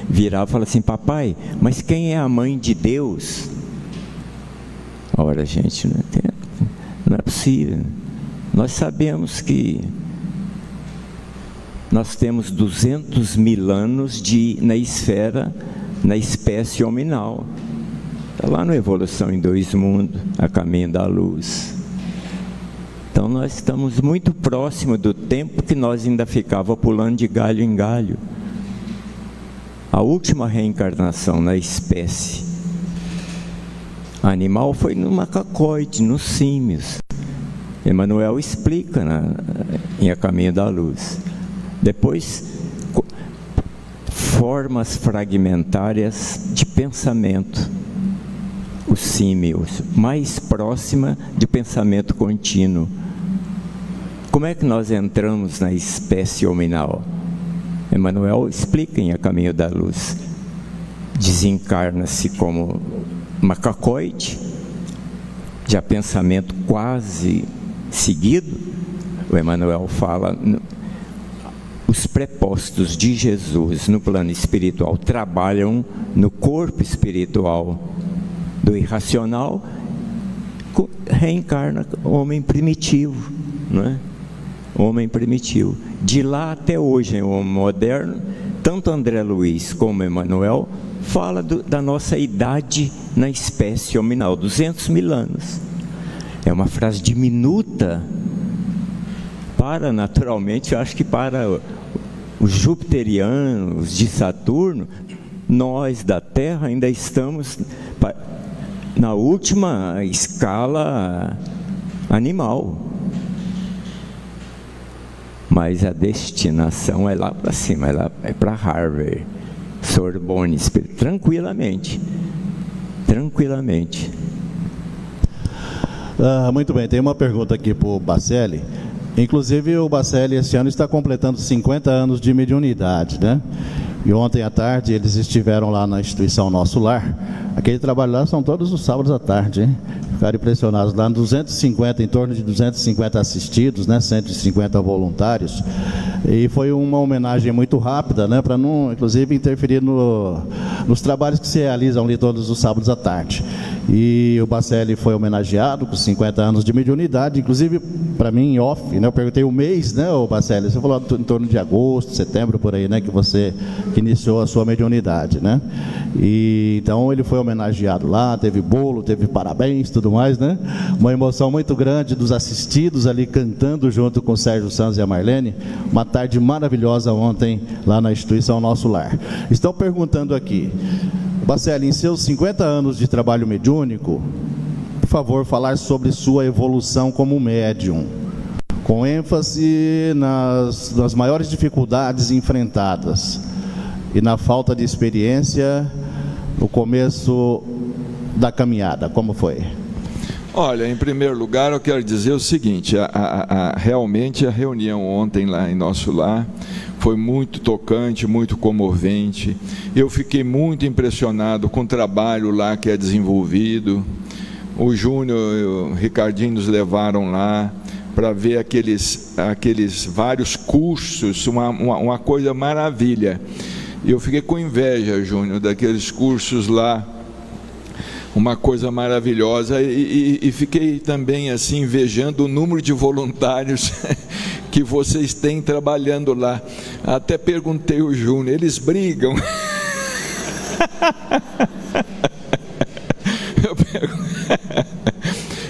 virava e falava assim: papai, mas quem é a mãe de Deus? Ora, gente, não é possível. Nós sabemos que nós temos 200 mil anos na esfera, na espécie hominal. Está lá no Evolução em Dois Mundos, a caminho da luz. Então nós estamos muito próximo do tempo que nós ainda ficava pulando de galho em galho. A última reencarnação na espécie animal foi no macacoide, nos símios. Emmanuel explica em A Caminho da Luz. Depois, formas fragmentárias de pensamento. Os símios, mais próxima de pensamento contínuo. Como é que nós entramos na espécie hominal? Emmanuel explica em A Caminho da Luz. Desencarna-se como macacoide, já pensamento quase seguido. O Emmanuel fala: os prepostos de Jesus no plano espiritual trabalham no corpo espiritual do irracional, reencarna homem primitivo, não é? Homem primitivo. De lá até hoje, em homem moderno, tanto André Luiz como Emmanuel fala da nossa idade na espécie hominal, 200 mil anos. É uma frase diminuta para, naturalmente, eu acho que para os jupiterianos de Saturno, nós da Terra ainda estamos na última escala animal. Mas a destinação é lá para cima, é para Harvard, Sorbonne, tranquilamente. Muito bem, tem uma pergunta aqui para o Bacelli. Inclusive o Bacelli esse ano está completando 50 anos de mediunidade, né? E ontem à tarde eles estiveram lá na instituição Nosso Lar. Aquele trabalho lá são todos os sábados à tarde, hein? Ficaram impressionados lá, em torno de 250 assistidos, né? 150 voluntários. E foi uma homenagem muito rápida, né? Para não, inclusive, interferir nos trabalhos que se realizam ali todos os sábados à tarde. E o Bacelli foi homenageado com 50 anos de mediunidade, inclusive para mim em off, né? Eu perguntei o mês, né, o Bacelli? Você falou em torno de agosto, setembro, por aí, né? Que você iniciou a sua mediunidade, né? E então ele foi homenageado lá, teve bolo, teve parabéns, tudo mais, né? Uma emoção muito grande dos assistidos ali cantando junto com o Sérgio Santos e a Marlene. Uma tarde maravilhosa ontem lá na instituição Nosso Lar. Estão perguntando aqui: Bacelli, em seus 50 anos de trabalho mediúnico, por favor, falar sobre sua evolução como médium, com ênfase nas maiores dificuldades enfrentadas e na falta de experiência no começo da caminhada. Como foi? Olha, em primeiro lugar, eu quero dizer o seguinte: realmente a reunião ontem lá em Nosso Lar foi muito tocante, muito comovente. Eu fiquei muito impressionado com o trabalho lá que é desenvolvido. O Júnior e o Ricardinho nos levaram lá para ver aqueles vários cursos, uma coisa maravilha. Eu fiquei com inveja, Júnior, daqueles cursos lá uma coisa maravilhosa, e fiquei também assim invejando o número de voluntários que vocês têm trabalhando lá. Até perguntei ao Júnior, eles brigam?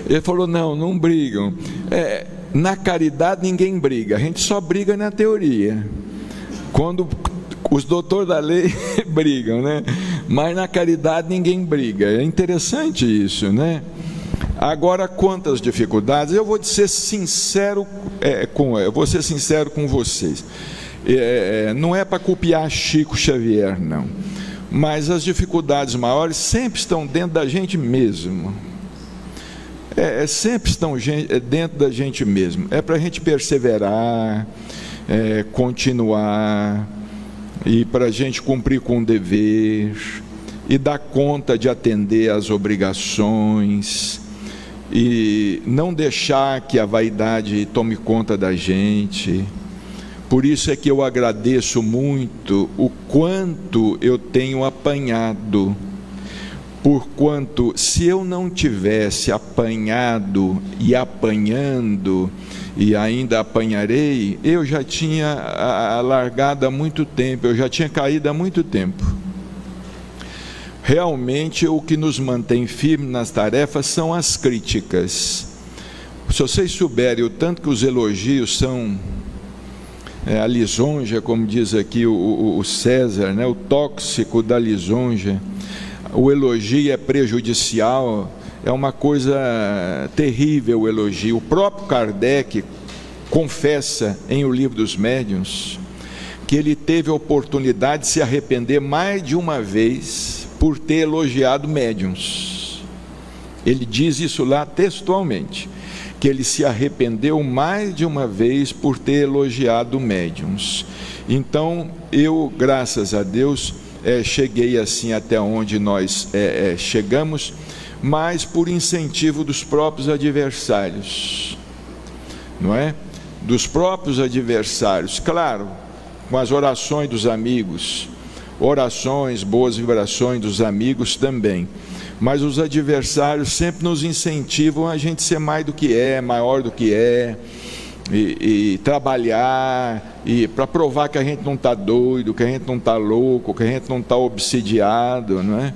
Ele falou, não brigam. Na caridade ninguém briga, a gente só briga na teoria, quando os doutores da lei brigam, né? Mas na caridade ninguém briga. É interessante isso, né? Agora, quantas dificuldades, eu vou ser sincero com vocês. Não é para copiar Chico Xavier, não, mas as dificuldades maiores sempre estão dentro da gente mesmo. Sempre estão dentro da gente mesmo. É para a gente perseverar, continuar, e para a gente cumprir com o dever, e dar conta de atender às obrigações, e não deixar que a vaidade tome conta da gente. Por isso é que eu agradeço muito o quanto eu tenho apanhado, porquanto se eu não tivesse apanhado e apanhando, e ainda apanharei, eu já tinha largado há muito tempo, eu já tinha caído há muito tempo. Realmente o que nos mantém firmes nas tarefas são as críticas. Se vocês souberem o tanto que os elogios são a lisonja, como diz aqui o César, né? O tóxico da lisonja. O elogio é prejudicial, é uma coisa terrível o elogio. O próprio Kardec confessa em O Livro dos Médiuns que ele teve a oportunidade de se arrepender mais de uma vez por ter elogiado médiuns. Ele diz isso lá textualmente, que ele se arrependeu mais de uma vez por ter elogiado médiuns. Então, eu, graças a Deus, cheguei assim até onde nós chegamos, mas por incentivo dos próprios adversários, não é? Dos próprios adversários, claro, com as orações dos amigos, orações, boas vibrações dos amigos também, mas os adversários sempre nos incentivam a gente ser mais do que maior do que e trabalhar, e para provar que a gente não está doido, que a gente não está louco, que a gente não está obsidiado, não é?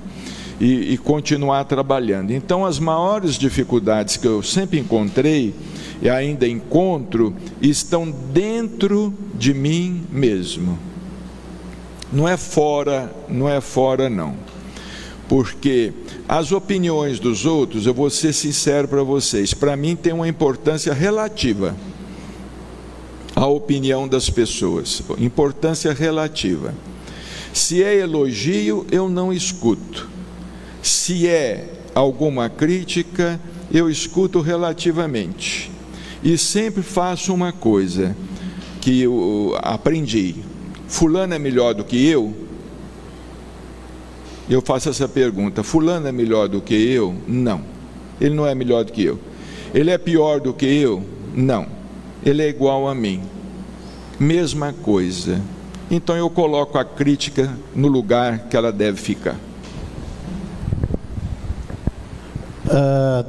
E continuar trabalhando. Então, as maiores dificuldades que eu sempre encontrei e ainda encontro estão dentro de mim mesmo. Não é fora não. Porque as opiniões dos outros, eu vou ser sincero para vocês, para mim tem uma importância relativa. A opinião das pessoas, importância relativa. Se é elogio, eu não escuto. Se é alguma crítica, eu escuto relativamente. E sempre faço uma coisa que eu aprendi: fulano é melhor do que eu? Eu faço essa pergunta: fulano é melhor do que eu? Não, ele não é melhor do que eu. Ele é pior do que eu? Não, ele é igual a mim, mesma coisa. Então eu coloco a crítica no lugar que ela deve ficar.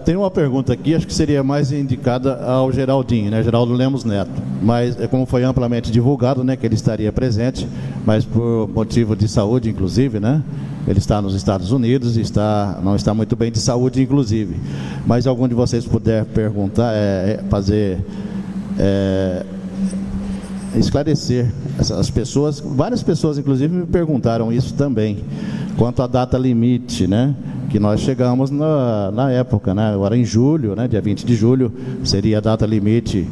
Tem uma pergunta aqui, acho que seria mais indicada ao Geraldinho, né? Geraldo Lemos Neto, mas como foi amplamente divulgado, né, que ele estaria presente, mas por motivo de saúde, inclusive, né? Ele está nos Estados Unidos e não está muito bem de saúde, inclusive. Mas algum de vocês puder perguntar, esclarecer as pessoas, várias pessoas inclusive me perguntaram isso também, quanto à data limite, né? Que nós chegamos na época, né? Agora em julho, né? Dia 20 de julho, seria a data limite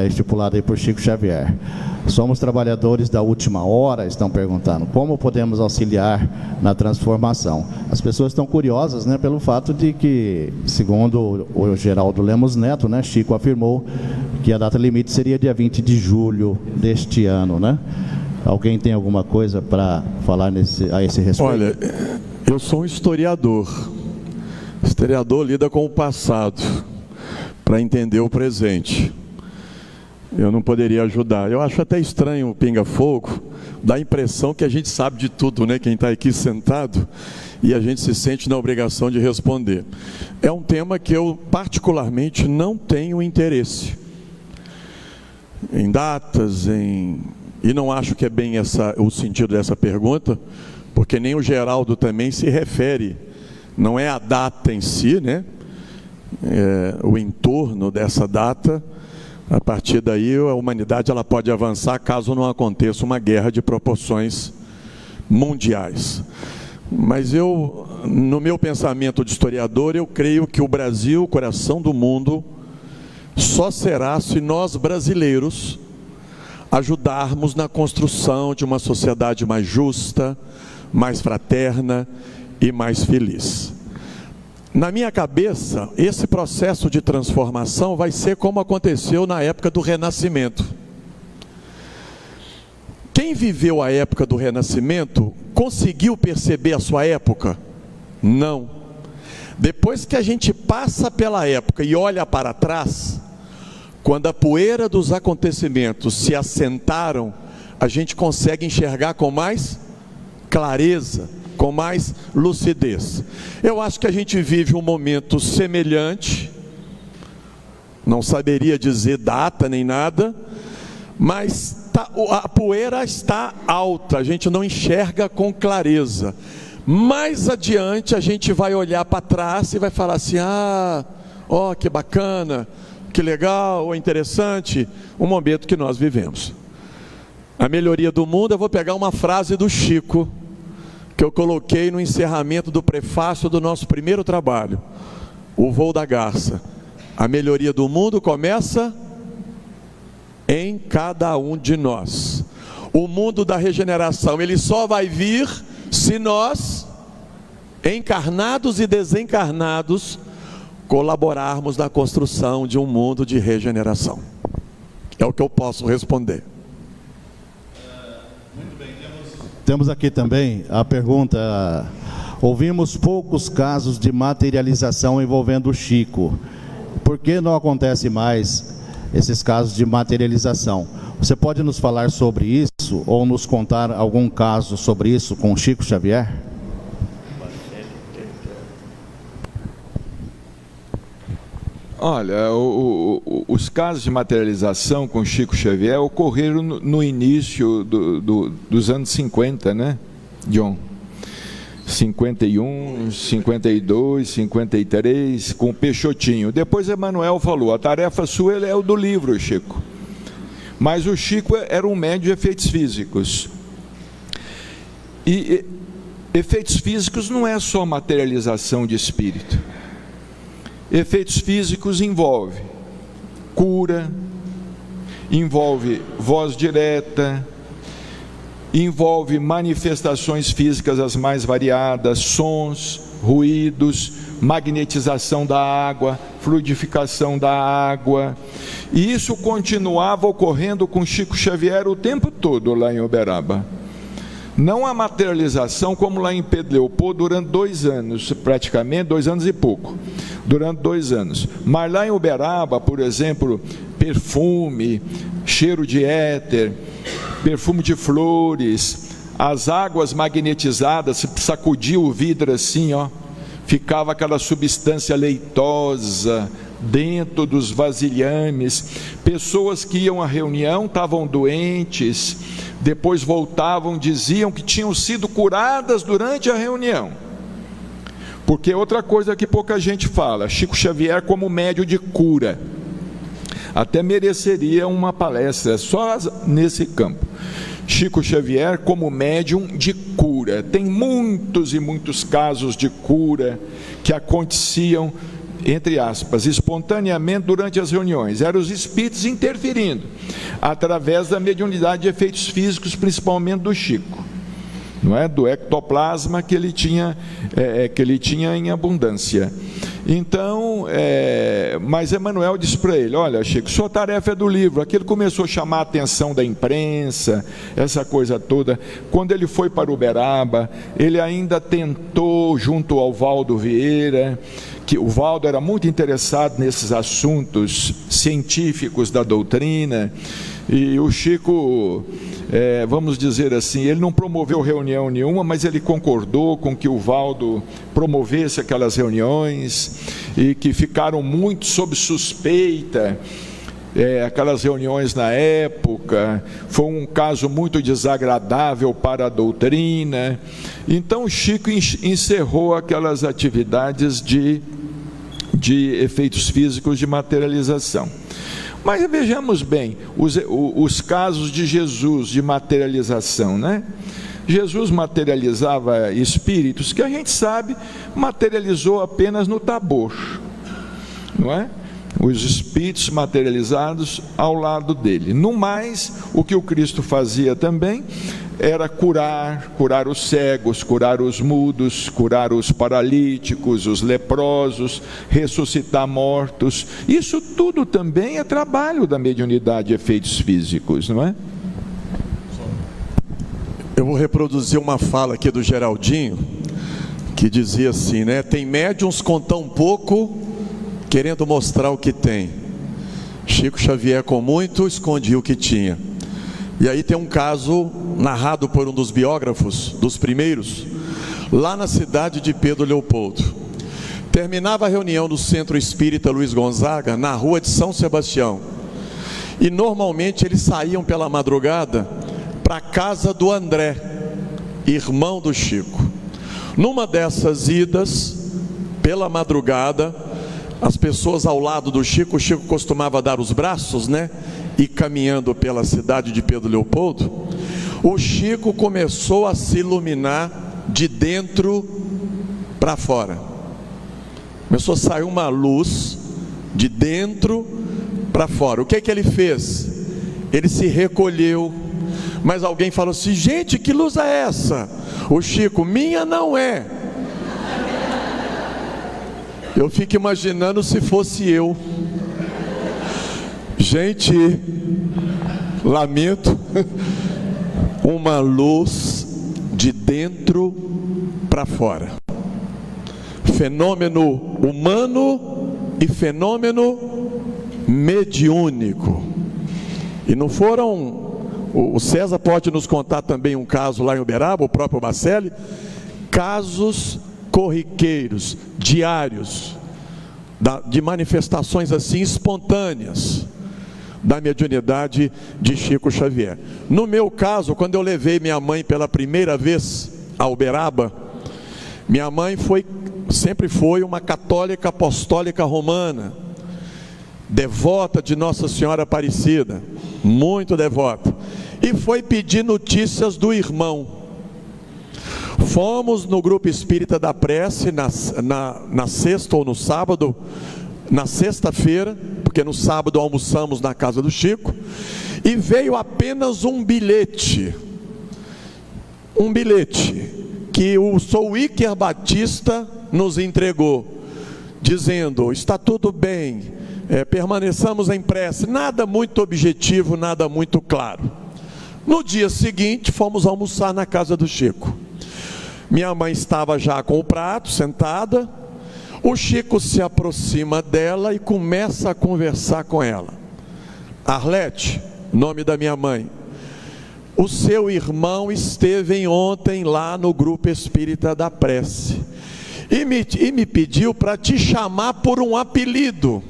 estipulada aí por Chico Xavier. Somos trabalhadores da última hora, estão perguntando, como podemos auxiliar na transformação? As pessoas estão curiosas, né, pelo fato de que, segundo o Geraldo Lemos Neto, né, Chico afirmou que a data limite seria dia 20 de julho deste ano, né? Alguém tem alguma coisa para falar a esse respeito? Olha, eu sou um historiador. O historiador lida com o passado para entender o presente. Eu não poderia ajudar. Eu acho até estranho o Pinga Fogo dá a impressão que a gente sabe de tudo, né? Quem está aqui sentado, e a gente se sente na obrigação de responder. É um tema que eu particularmente não tenho interesse em datas, e não acho que é bem o sentido dessa pergunta, porque nem o Geraldo também se refere, não é a data em si, né? O entorno dessa data. A partir daí a humanidade ela pode avançar caso não aconteça uma guerra de proporções mundiais. Mas no meu pensamento de historiador, eu creio que o Brasil, o coração do mundo, só será se nós brasileiros ajudarmos na construção de uma sociedade mais justa, mais fraterna e mais feliz. Na minha cabeça, esse processo de transformação vai ser como aconteceu na época do Renascimento. Quem viveu a época do Renascimento conseguiu perceber a sua época? Não. Depois que a gente passa pela época e olha para trás, quando a poeira dos acontecimentos se assentaram, a gente consegue enxergar com mais clareza, com mais lucidez. Eu acho que a gente vive um momento semelhante, não saberia dizer data nem nada, mas a poeira está alta, a gente não enxerga com clareza. Mais adiante a gente vai olhar para trás e vai falar assim: que bacana, que legal, interessante, o momento que nós vivemos. A melhoria do mundo, eu vou pegar uma frase do Chico, que eu coloquei no encerramento do prefácio do nosso primeiro trabalho, O Voo da Garça. A melhoria do mundo começa em cada um de nós. O mundo da regeneração, ele só vai vir se nós, encarnados e desencarnados, colaborarmos na construção de um mundo de regeneração. É o que eu posso responder. Muito bem, temos aqui também a pergunta: ouvimos poucos casos de materialização envolvendo o Chico. Por que não acontece mais esses casos de materialização? Você pode nos falar sobre isso, ou nos contar algum caso sobre isso com Chico Xavier? Olha, os casos de materialização com Chico Xavier ocorreram no início dos anos 50, né, John? 51, 52, 53, com o Peixotinho. Depois Emmanuel falou: a tarefa sua é o do livro, Chico. Mas o Chico era um médium de efeitos físicos. E efeitos físicos não é só materialização de espírito. Efeitos físicos envolve cura, envolve voz direta, envolve manifestações físicas as mais variadas, sons, ruídos, magnetização da água, fluidificação da água. E isso continuava ocorrendo com Chico Xavier o tempo todo lá em Uberaba. Não a materialização como lá em Pedro Leopoldo durante 2 anos, praticamente 2 anos e pouco, durante 2 anos. Mas lá em Uberaba, por exemplo, perfume, cheiro de éter, perfume de flores, as águas magnetizadas, se sacudia o vidro assim, ficava aquela substância leitosa dentro dos vasilhames. Pessoas que iam à reunião estavam doentes, depois voltavam, diziam que tinham sido curadas durante a reunião. Porque outra coisa que pouca gente fala, Chico Xavier como médium de cura, até mereceria uma palestra só nesse campo. Chico Xavier como médium de cura. Tem muitos e muitos casos de cura que aconteciam, entre aspas, espontaneamente durante as reuniões. Eram os espíritos interferindo, através da mediunidade de efeitos físicos, principalmente do Chico, não é? Do ectoplasma que ele tinha em abundância. Então, mas Emmanuel disse para ele: olha, Chico, sua tarefa é do livro. Aquilo começou a chamar a atenção da imprensa, essa coisa toda. Quando ele foi para Uberaba, ele ainda tentou, junto ao Valdo Vieira, que o Valdo era muito interessado nesses assuntos científicos da doutrina, E o Chico, vamos dizer assim, ele não promoveu reunião nenhuma, mas ele concordou com que o Valdo promovesse aquelas reuniões, e que ficaram muito sob suspeita, aquelas reuniões na época. Foi um caso muito desagradável para a doutrina. Então o Chico encerrou aquelas atividades de efeitos físicos de materialização. Mas vejamos bem, os casos de Jesus de materialização, né? Jesus materializava espíritos que a gente sabe materializou apenas no Tabor, não é? Os espíritos materializados ao lado dele. No mais, o que o Cristo fazia também era curar os cegos, curar os mudos, curar os paralíticos, os leprosos, ressuscitar mortos. Isso tudo também é trabalho da mediunidade e efeitos físicos, não é? Eu vou reproduzir uma fala aqui do Geraldinho, que dizia assim, né? Tem médiuns com tão pouco, querendo mostrar o que tem. Chico Xavier, com muito, escondia o que tinha. E aí tem um caso narrado por um dos biógrafos, dos primeiros, lá na cidade de Pedro Leopoldo. Terminava a reunião no Centro Espírita Luiz Gonzaga, na rua de São Sebastião. E normalmente eles saíam pela madrugada para a casa do André, irmão do Chico. Numa dessas idas, pela madrugada, as pessoas ao lado do Chico, o Chico costumava dar os braços, né? E caminhando pela cidade de Pedro Leopoldo, o Chico começou a se iluminar de dentro para fora. Começou a sair uma luz de dentro para fora. O que é que ele fez? Ele se recolheu, mas alguém falou assim: gente, que luz é essa? O Chico: minha não é. Eu fico imaginando se fosse eu. Gente, lamento, uma luz de dentro para fora. Fenômeno humano e fenômeno mediúnico. E não foram... O César pode nos contar também um caso lá em Uberaba, o próprio Bacelli. Casos corriqueiros, diários, de manifestações assim espontâneas da mediunidade de Chico Xavier. No meu caso, quando eu levei minha mãe pela primeira vez a Uberaba, minha mãe sempre foi uma católica apostólica romana, devota de Nossa Senhora Aparecida, muito devota, e foi pedir notícias do irmão. Fomos no grupo espírita da prece na sexta ou no sábado, na sexta-feira, porque no sábado almoçamos na casa do Chico, e veio apenas um bilhete que o Sou Iker Batista nos entregou, dizendo: está tudo bem, permaneçamos em prece. Nada muito objetivo, nada muito claro. No dia seguinte fomos almoçar na casa do Chico. Minha mãe estava já com o prato, sentada. O Chico se aproxima dela e começa a conversar com ela. Arlete, nome da minha mãe, o seu irmão esteve ontem lá no grupo espírita da prece e me pediu para te chamar por um apelido.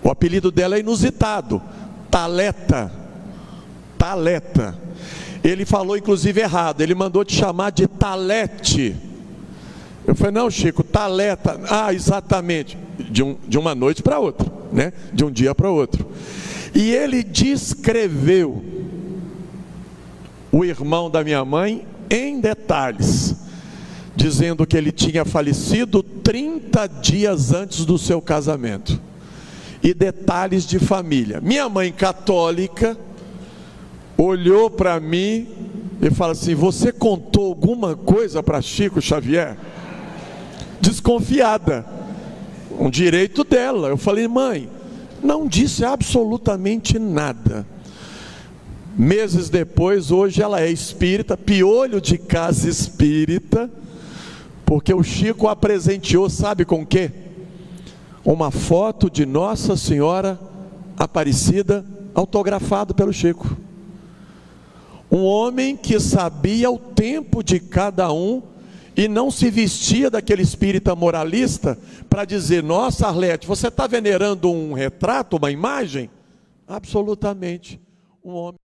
O apelido dela é inusitado: Taleta. Ele falou inclusive errado, ele mandou te chamar de Talete. Eu falei: não, Chico, Taleta. Ah, exatamente. De uma noite para outra, né? De um dia para outro. E ele descreveu o irmão da minha mãe em detalhes, dizendo que ele tinha falecido 30 dias antes do seu casamento. E detalhes de família. Minha mãe católica olhou para mim e falou assim: você contou alguma coisa para Chico Xavier? Desconfiada, um direito dela. Eu falei: mãe, não disse absolutamente nada. Meses depois, hoje ela é espírita, piolho de casa espírita, porque o Chico a presenteou, sabe com o quê? Uma foto de Nossa Senhora Aparecida autografado pelo Chico. Um homem que sabia o tempo de cada um e não se vestia daquele espírita moralista para dizer: nossa, Arlete, você está venerando um retrato, uma imagem? Absolutamente. Um homem